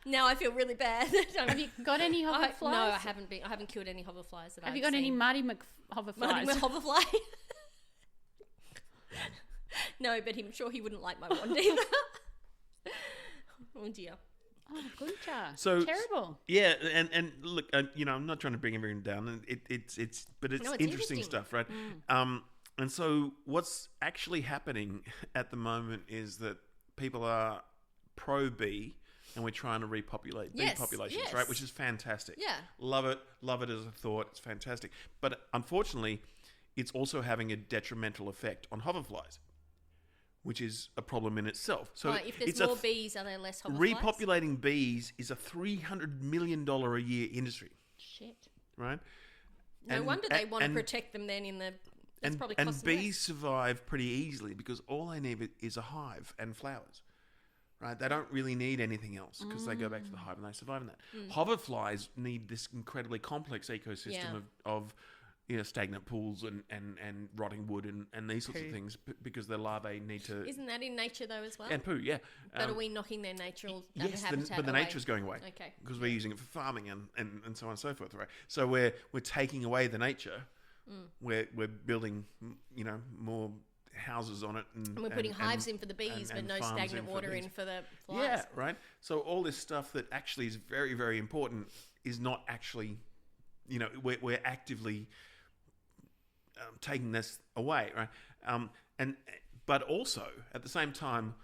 Now I feel really bad. Have you got any hoverflies? No, I haven't killed any hoverflies. Have you got any Marty McHoverflies? Marty McHoverfly? No, but I'm sure he wouldn't like my wand either. Oh dear. Oh, good job. So terrible. Yeah, and look, I'm not trying to bring everyone down. It's No, it's interesting stuff, right? And so what's actually happening at the moment is that people are pro-bee and we're trying to repopulate bee populations, right? Which is fantastic. Yeah. Love it as a thought. It's fantastic. But unfortunately, it's also having a detrimental effect on hoverflies, which is a problem in itself. So Right, if there's more bees, are there less hoverflies? repopulating bees is a $300 million a year industry, Shit. right? No wonder they want to protect them then in the... It's probably and costing bees less. survive pretty easily because all they need is a hive and flowers, right? They don't really need anything else because they go back to the hive and they survive in that. Hoverflies need this incredibly complex ecosystem of stagnant pools and rotting wood and these sorts of things because their larvae need to... Isn't that in nature though as well? And poo, yeah. But are we knocking their natural Yes, habitat but the away? nature's going away. Okay. Because we're using it for farming and so on and so forth, right? So we're taking away the nature. We're building, more houses on it. And we're putting hives in for the bees, but no farms stagnant for water bees. in for the flies. Yeah, right. So all this stuff that actually is very, very important is not actually, we're actively taking this away, right? But also at the same time,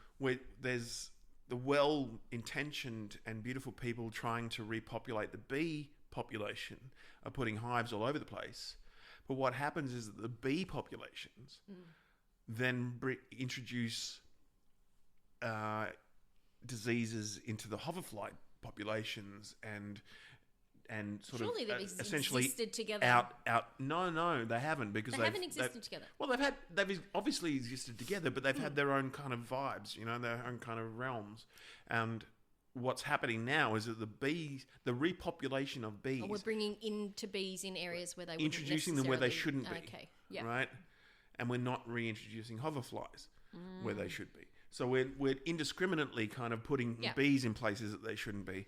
there's the well-intentioned and beautiful people trying to repopulate the bee population are putting hives all over the place. But what happens is that the bee populations then introduce diseases into the hoverfly populations and sort Surely of they've essentially existed together. out. No, they haven't because They haven't existed together. Well, they've obviously existed together, but they've had their own kind of vibes, their own kind of realms. And what's happening now is that the repopulation of bees, We're bringing into bees in areas where they wouldn't introducing them where they necessarily- shouldn't be. Okay, yeah. Right? And we're not reintroducing hoverflies where they should be. So we're indiscriminately kind of putting bees in places that they shouldn't be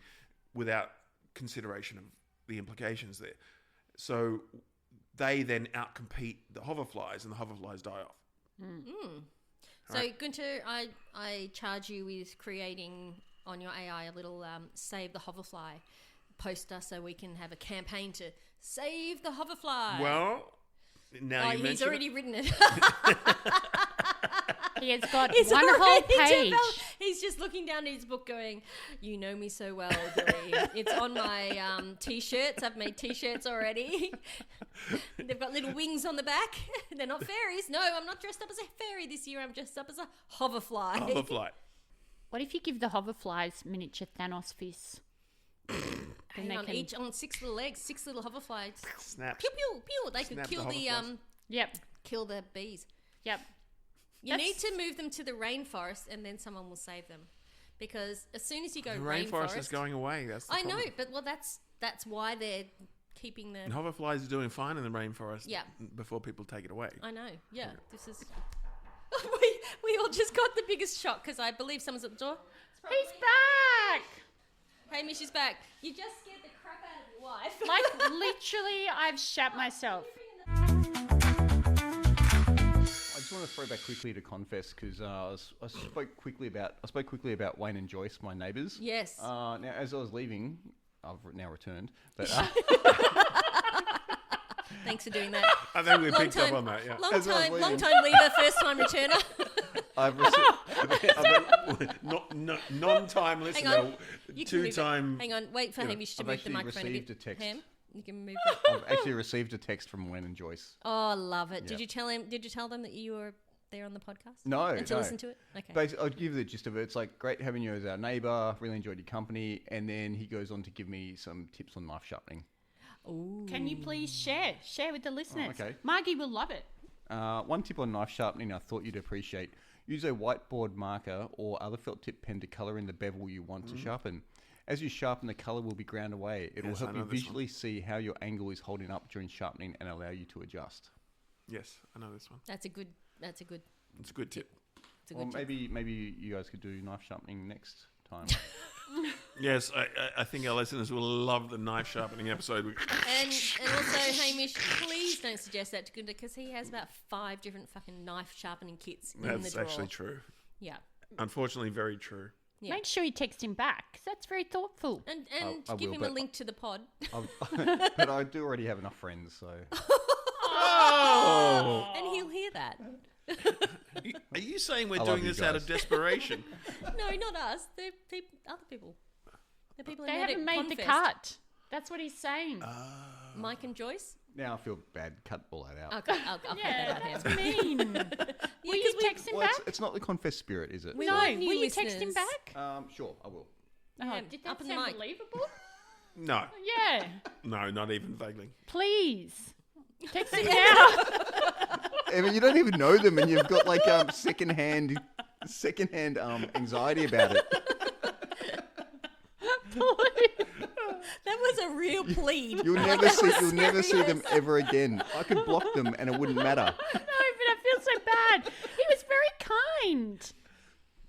without consideration of the implications there. So they then outcompete the hoverflies and the hoverflies die off. So, Gunter, I charge you with creating on your AI a little Save the Hoverfly poster so we can have a campaign to save the hoverfly. Well, now you he's mention already written it. He has got He's one whole already page. He's just looking down at his book going, you know me so well, Billie. It's on my T-shirts. I've made T-shirts already. They've got little wings on the back. They're not fairies. No, I'm not dressed up as a fairy this year. I'm dressed up as a hoverfly. hoverfly. What if you give the hoverflies miniature Thanos fists? Hang on, each on 6 little legs, 6 little hoverflies. Snaps. Pew, pew, pew. They could Snap kill the the hoverflies. kill the bees. Yep. You need to move them to the rainforest, and then someone will save them. Because as soon as you go The rainforest is going away. That's the I know, problem. but that's why they're keeping the. And hoverflies are doing fine in the rainforest. Yeah. Before people take it away. I know. Yeah, this is. we all just got the biggest shock because I believe someone's at the door. He's back! Hamish is back. You just scared the crap out of your wife. Like, literally, I've shat myself. I just want to throw back quickly to Confest because I spoke quickly about Wayne and Joyce, my neighbours. Yes. Now, as I was leaving, I've now returned, but Thanks for doing that. I think we Long picked up time- on that. Yeah. Long As I was time leaving. leaver, first time returner. I've received. Non-time Hang listener. on. You can move it. Two-time. Hang on. Wait for Hamish to I've move the actually microphone a received bit. a text. Ham, you can move it. I've actually received a text from Wayne and Joyce. Oh, love it. Did Yeah. you tell him? Did you tell them that you were there on the podcast? No, And to no. listen to it. Okay. Basically, I'll give you the gist of it. It's like great having you as our neighbour. Really enjoyed your company, and then he goes on to give me some tips on knife sharpening. Ooh. Can you please share with the listeners? okay. Margie will love it. One tip on knife sharpening I thought you'd appreciate. Use a whiteboard marker or other felt tip pen to colour in the bevel you want to sharpen. As you sharpen, the colour will be ground away. It will Yes, I help you know this visually see how your angle is holding up during sharpening and allow you to adjust. Yes, I know this one. That's a good. It's a good tip. It's a Or good. tip. maybe you guys could do knife sharpening next time. Yes, I think our listeners will love the knife sharpening episode. And also, Hamish, please don't suggest that to Gunda because he has about 5 different fucking knife sharpening kits in the That's drawer. actually true. Yeah. Unfortunately, very true. Yeah. Make sure you text him back 'cause that's very thoughtful. And I give will, him a but- link to the pod. But I do already have enough friends, so Oh! And he'll hear that. Are you saying we're I love doing you this out guys. of desperation? No, not us. They're other people. The people They who haven't made the Confest. cut. That's what he's saying. Mike and Joyce. Now I feel bad. Cut all that out. Okay, I'll cut yeah, that out. that's mean. Will you text him Well, back? it's not the Confest spirit, is it? We No. want new Will you text him listeners. back? Sure, I will. Oh, Yeah, did that up in the sound mic. believable? No, Yeah. no, not even vaguely. Please. Text him now. I mean, you don't even know them, and you've got like secondhand anxiety about it. That was a real plead. You'll never see them ever again. I could block them, and it wouldn't matter. No, but I feel so bad. He was very kind.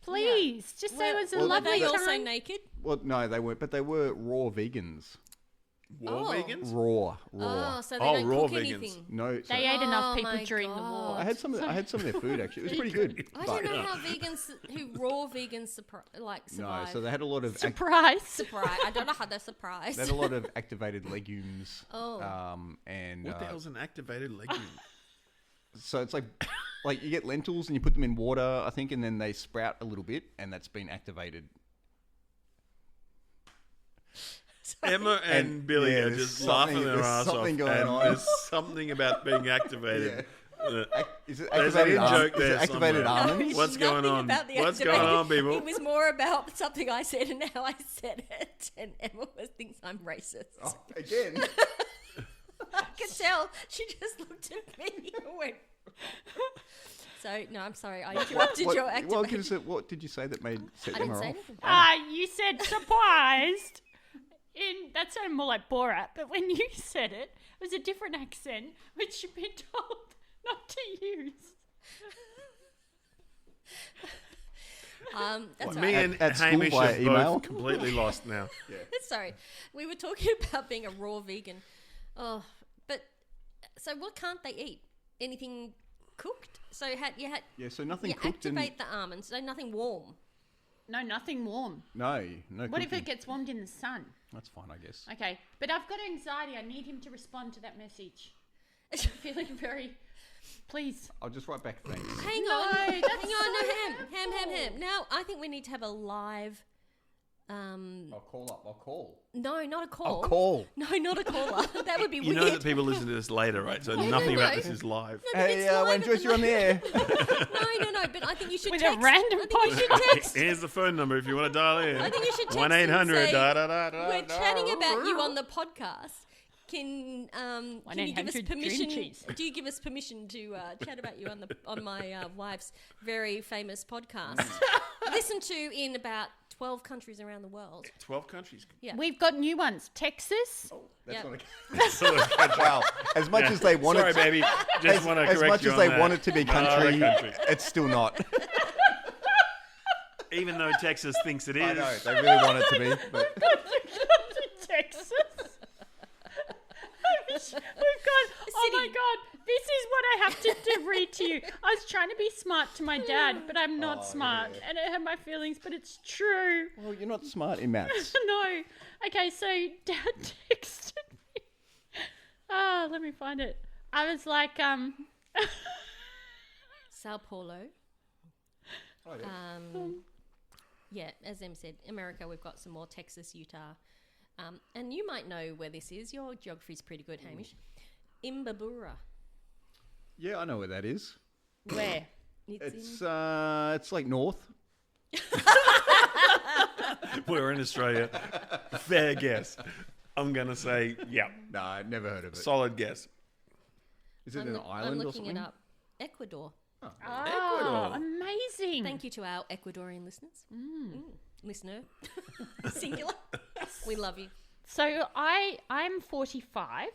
Please, just say it was a Were lovely they also time. naked? Well, no, they weren't, but they were raw vegans. War Oh. vegans? Raw. Oh, so they Oh, don't raw cook vegans. anything. No, so They ate enough Oh people my during the war. God. I had some of their food actually. It was pretty good. I but- don't know how raw vegans No, survive. so they had a lot of Surprise. Surprise. I don't know how they're surprised. they had a lot of activated legumes. Oh. And What the hell's an activated legume? so it's like you get lentils and you put them in water, I think, and then they sprout a little bit, and that's been activated. Emma and Billie yeah, are there's just laughing their there's ass off. something going and on. There's something about being activated. Is it There's activated, an in-joke is it there activated somewhere. No, almonds? it's What's going nothing on? about the What's going activated- on, people? It was more about something I said and how I said it, and Emma thinks I'm racist. Oh, again. I could tell. She just looked at me and went. So no, I'm sorry. I interrupted your activation. What did you say that set I Emma didn't say off? anything. You said surprised. That sounded more like Borat, but when you said it, it was a different accent, which you've been told not to use. That's Me right. and At school Hamish via are email? both completely lost now. Sorry, we were talking about being a raw vegan. Oh, but so what can't they eat? Anything cooked? So Yeah, so nothing you cooked and activate the almonds. So nothing warm. No, nothing warm. no What if cooking. it gets warmed in the sun? That's fine, I guess. Okay, but I've got anxiety. I need him to respond to that message. I'm feeling very... Please. I'll just write back thanks. Hang No, on, that's hang on, no so ham. Now I think we need to have a live. I'll call. No, not a call. I'll call. No, not a caller. That would be You weird. know that people listen to this later, right? So nothing about this is live. No, but Hey, it's live when at Joyce, the you're on the air. No, but I think you should With text. a random I think you should podcast. text. Here's the phone number if you want to dial in. I think you should text 1-800 and say, da da da da. We're chatting about you on the podcast. Can you give us 1-800 permission? cream cheese. Do you give us permission to chat about you on my wife's very famous podcast? Listened to in about 12 countries around the world. 12 countries. Yeah. We've got new ones. Texas. Yep. That's not a wow. As much as they want Sorry, it, baby. Just want to as correct much you as on they that. want it to be No other country, country. it's still not. Even though Texas thinks it is. I know they really want it to be, but Texas. We've got. Oh my City. god! This is what I have to read to you. I was trying to be smart to my dad, but I'm not smart, and it hurt my feelings. But it's true. well, you're not smart in maths. No. Okay, so Dad texted me. Let me find it. I was like, Sao Paulo. Oh, yeah. Yeah, as Em said, America, we've got some more Texas, Utah. And you might know where this is. Your geography's pretty good, Hamish. Imbabura. Yeah, I know where that is. where? It's like north. We're in Australia. Fair guess. I'm going to say, yeah. No, I'd never heard of it. Solid guess. Is it I'm an look- island I'm or looking something? it up. Ecuador. Oh, Ecuador. amazing. Thank you to our Ecuadorian listeners. Listener. Singular. We love you. So I'm 45,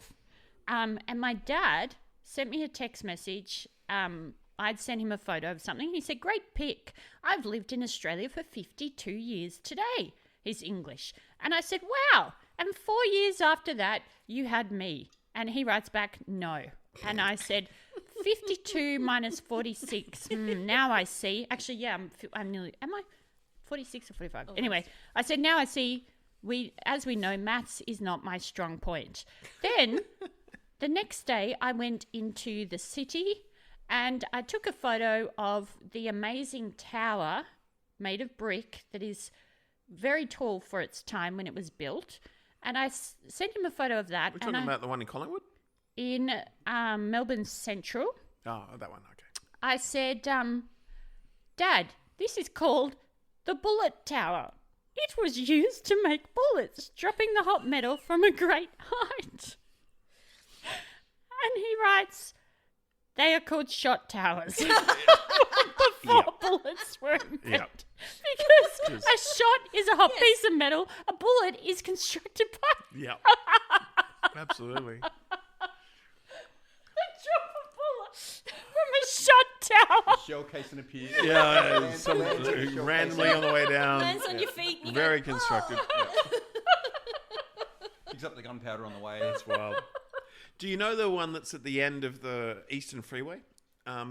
and my dad sent me a text message. I'd sent him a photo of something. He said, "Great pic. I've lived in Australia for 52 years today." He's English. And I said, "Wow. And 4 years after that, you had me." And he writes back, "No." And I said, 52 minus 46. Now I see. Actually, yeah, I'm nearly, am I 46 or 45? Anyway, I said, now I see, as we know, maths is not my strong point. Then the next day I went into the city and I took a photo of the amazing tower made of brick that is very tall for its time when it was built. And I sent him a photo of that. We're talking about the one in Collingwood? In Melbourne Central. Oh, that one, okay. I said, Dad, this is called the Bullet Tower. It was used to make bullets, dropping the hot metal from a great height. And he writes, they are called shot towers. Before bullets were invented. Yep. Because a shot is a hot piece of metal. A bullet is constructed by... Yeah. Absolutely. Drop a bullet from a shot tower. Shell casing appears. Yeah, randomly on the way down. Lands on your feet. And you Very go, constructed. Picks up the gunpowder on the way. That's wild. Do you know the one that's at the end of the Eastern Freeway,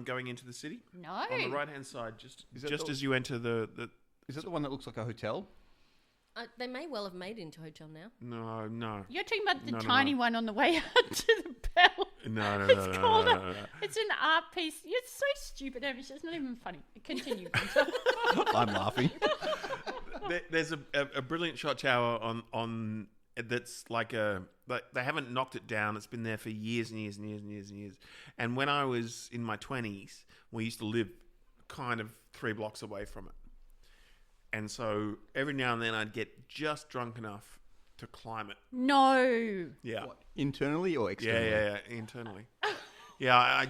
going into the city? No. On the right-hand side, just the- as you enter the... Is that the one that looks like a hotel? They may well have made it into a hotel now. No. You're talking about the No. tiny one on the way out to the bell. No. It's called It's an art piece. It's so stupid, Hamish. It's not even funny. Continue. I'm laughing. There's a brilliant shot tower on that's like they haven't knocked it down. It's been there for years and years and years and years and years. And when I was in my 20s, we used to live kind of 3 blocks away from it. And so every now and then I'd get just drunk enough to climb it. No. Yeah. What, internally or externally? Yeah, internally. Yeah, I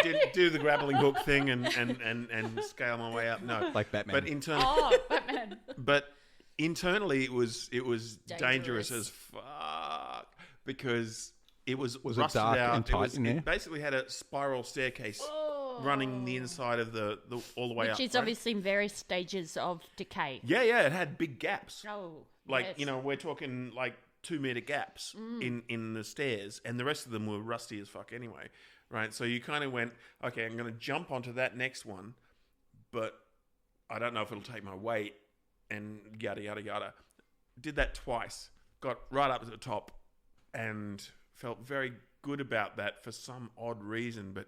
didn't do the grappling hook thing and scale my way up. No, Like Batman. But internally, Batman. but internally it was dangerous Dangerous. as fuck because it was it rusted dark out. and tight in there? It basically had a spiral staircase running the inside of the all the way up. Which is right? obviously in various stages of decay. Yeah, it had big gaps. Oh. Like, yes. we're talking like 2-meter gaps in the stairs, and the rest of them were rusty as fuck anyway, right? So you kind of went, okay, I'm going to jump onto that next one, but I don't know if it'll take my weight, and yada, yada, yada. Did that twice, got right up to the top, and felt very good about that for some odd reason, but...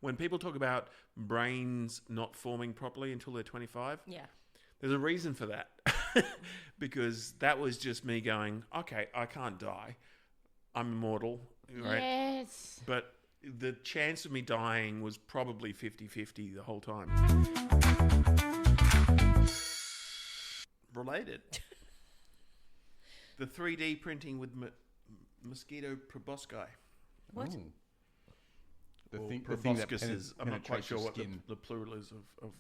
when people talk about brains not forming properly until they're 25, Yeah. there's a reason for that. Because that was just me going, okay, I can't die. I'm immortal, right? Yes. But the chance of me dying was probably 50-50 the whole time. Related. The 3D printing with mosquito proboscis. What? Ooh. The Or thing proboscis that is, I'm not quite penetrates sure your what skin. the plural is of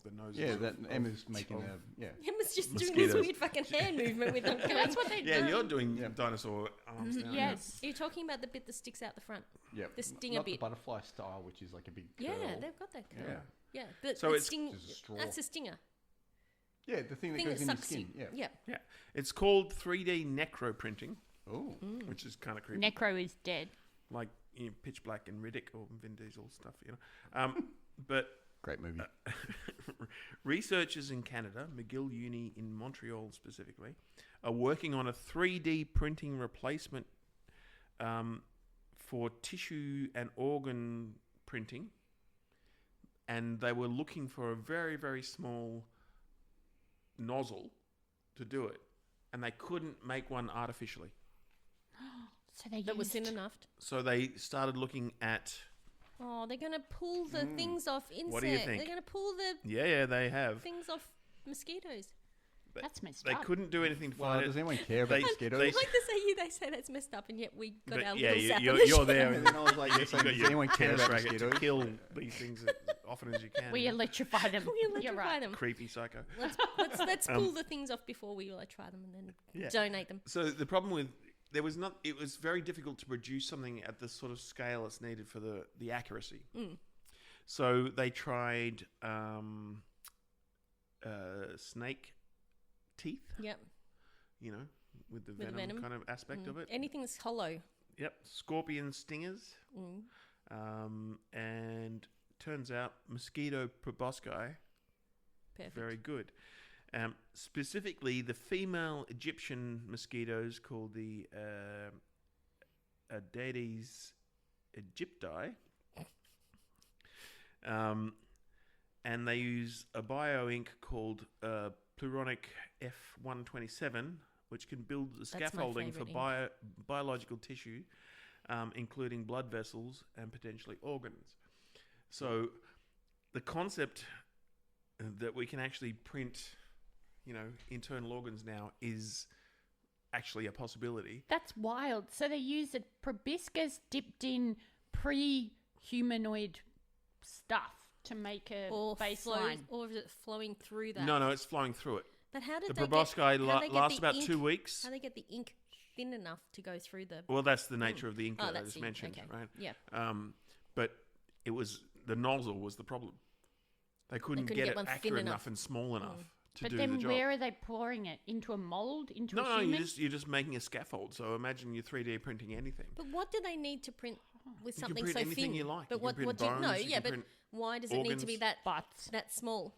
the nose. Yeah, that Emma's making a... Yeah. Emma's just doing Mosquitoes. this weird fucking hand movement with them. That's what they Yeah, do. you're doing dinosaur arms now. Yes. Are you talking about the bit that sticks out the front? Yeah. The stinger Not bit. the butterfly style, which is like a big Yeah, curl. they've got that curl. Yeah. Yeah. But So the it's- sting, Just a straw. that's a stinger. Yeah, the thing that Thing goes that in your sucks skin. you. Yeah. Yeah. Yeah, it's called 3D necro printing, Oh. which is kind of creepy. Necro is dead. Like Pitch Black and Riddick or Vin Diesel stuff, But Great movie. researchers in Canada, McGill Uni in Montreal specifically, are working on a 3D printing replacement for tissue and organ printing, and they were looking for a very, very small nozzle to do it, and they couldn't make one artificially. So they That was used... thin enough. So they started looking at... Oh, they're going to pull the things off insect. What do you think? They're going to pull the Yeah, they have. things off mosquitoes. That's messed They up. couldn't do anything to Well, find does it. anyone care about They- mosquitoes? they- Like they say that's messed up, and yet we got But our yeah, little zap you're, on the you're shoulder. there. And then I was like, you does got your anyone care tennis about racket to mosquitoes? kill these things as often as you can. We electrify them. We You're electrify right. them. Creepy psycho. Let's pull the things off before we try them and then Yeah. donate them. So the problem with it was very difficult to produce something at the sort of scale that's needed for the accuracy. So they tried snake teeth, Yep. with the With the venom, venom. kind of aspect of it. Anything that's hollow. Yep, scorpion stingers, and turns out mosquito proboscis. Perfect. Very good. Specifically, the female Egyptian mosquitoes called the Aedes aegypti. And they use a bio-ink called Pluronic F127, which can build the scaffolding for biological tissue, including blood vessels and potentially organs. So the concept that we can actually print, internal organs now is actually a possibility. That's wild. So they use a proboscis dipped in pre-humanoid stuff to make a baseline. Or is it flowing through that? No, it's flowing through it. But how did The they proboscis lasts about ink, 2 weeks. How do they get the ink thin enough to go through the... Well, that's the nature of the ink that I that's just the- mentioned, okay. right? Yeah. But it was the nozzle was the problem. They couldn't couldn't get get it one thin accurate enough. enough and small enough to But do then the job. where are they pouring it? Into a mold? Into a No, human? you're just making a scaffold. So imagine you're 3D printing anything. But what do they need to print with You can something print so anything thin? you like. But You can what print do you know? bones, you Yeah, can but print why does it need to be organs. Butts. that small?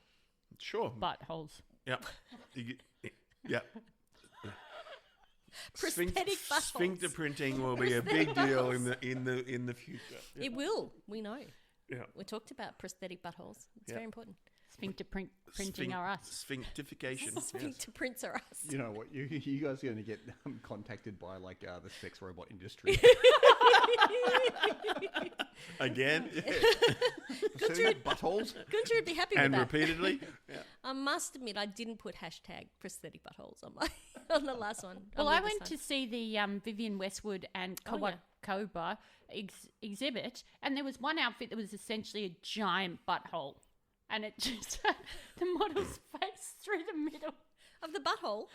Sure. Buttholes. Yeah. Yeah. Prosthetic buttholes. Sphincter printing will be a big deal in the future. Yeah. It will. We know. Yeah. We talked about prosthetic buttholes. It's Yeah. very important. Sphincter printing are us. Sphinctification. yes. Sphincter prints are us. You know what? You guys are going to get contacted by the sex robot industry. Again. Setting up buttholes. Gunter would be happy And with that. repeatedly. Yeah. I must admit, I didn't put hashtag prosthetic buttholes on my on the last one. Well, on I this went one. to see the Vivienne Westwood and Oh, yeah. Koba exhibit, and there was one outfit that was essentially a giant butthole. And it just had the model's face through the middle. Of the butthole.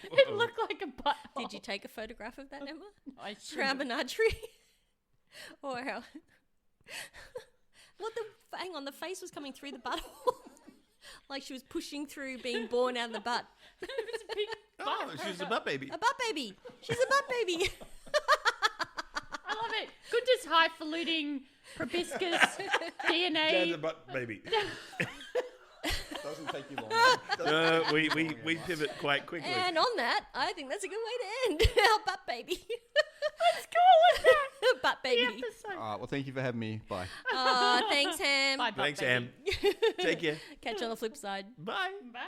It looked like a butthole. Did you take a photograph of that, Emma? I For our menagerie? Or how? Hang on, the face was coming through the butthole. Like she was pushing through being born out of the butt. It was a big Oh, butt. she's a butt baby. A butt baby. She's a butt baby. I love it. Good, just highfalutin proboscis Dad's a DNA. butt baby. Doesn't take you long. We pivot quite quickly. And on that, I think that's a good way to end our butt baby. Let's call it that. Butt The baby. episode. Well, thank you for having me. Bye. Thanks, Ham. Bye, butt Thanks, baby. Em. Take care. Catch you on the flip side. Bye. Bye.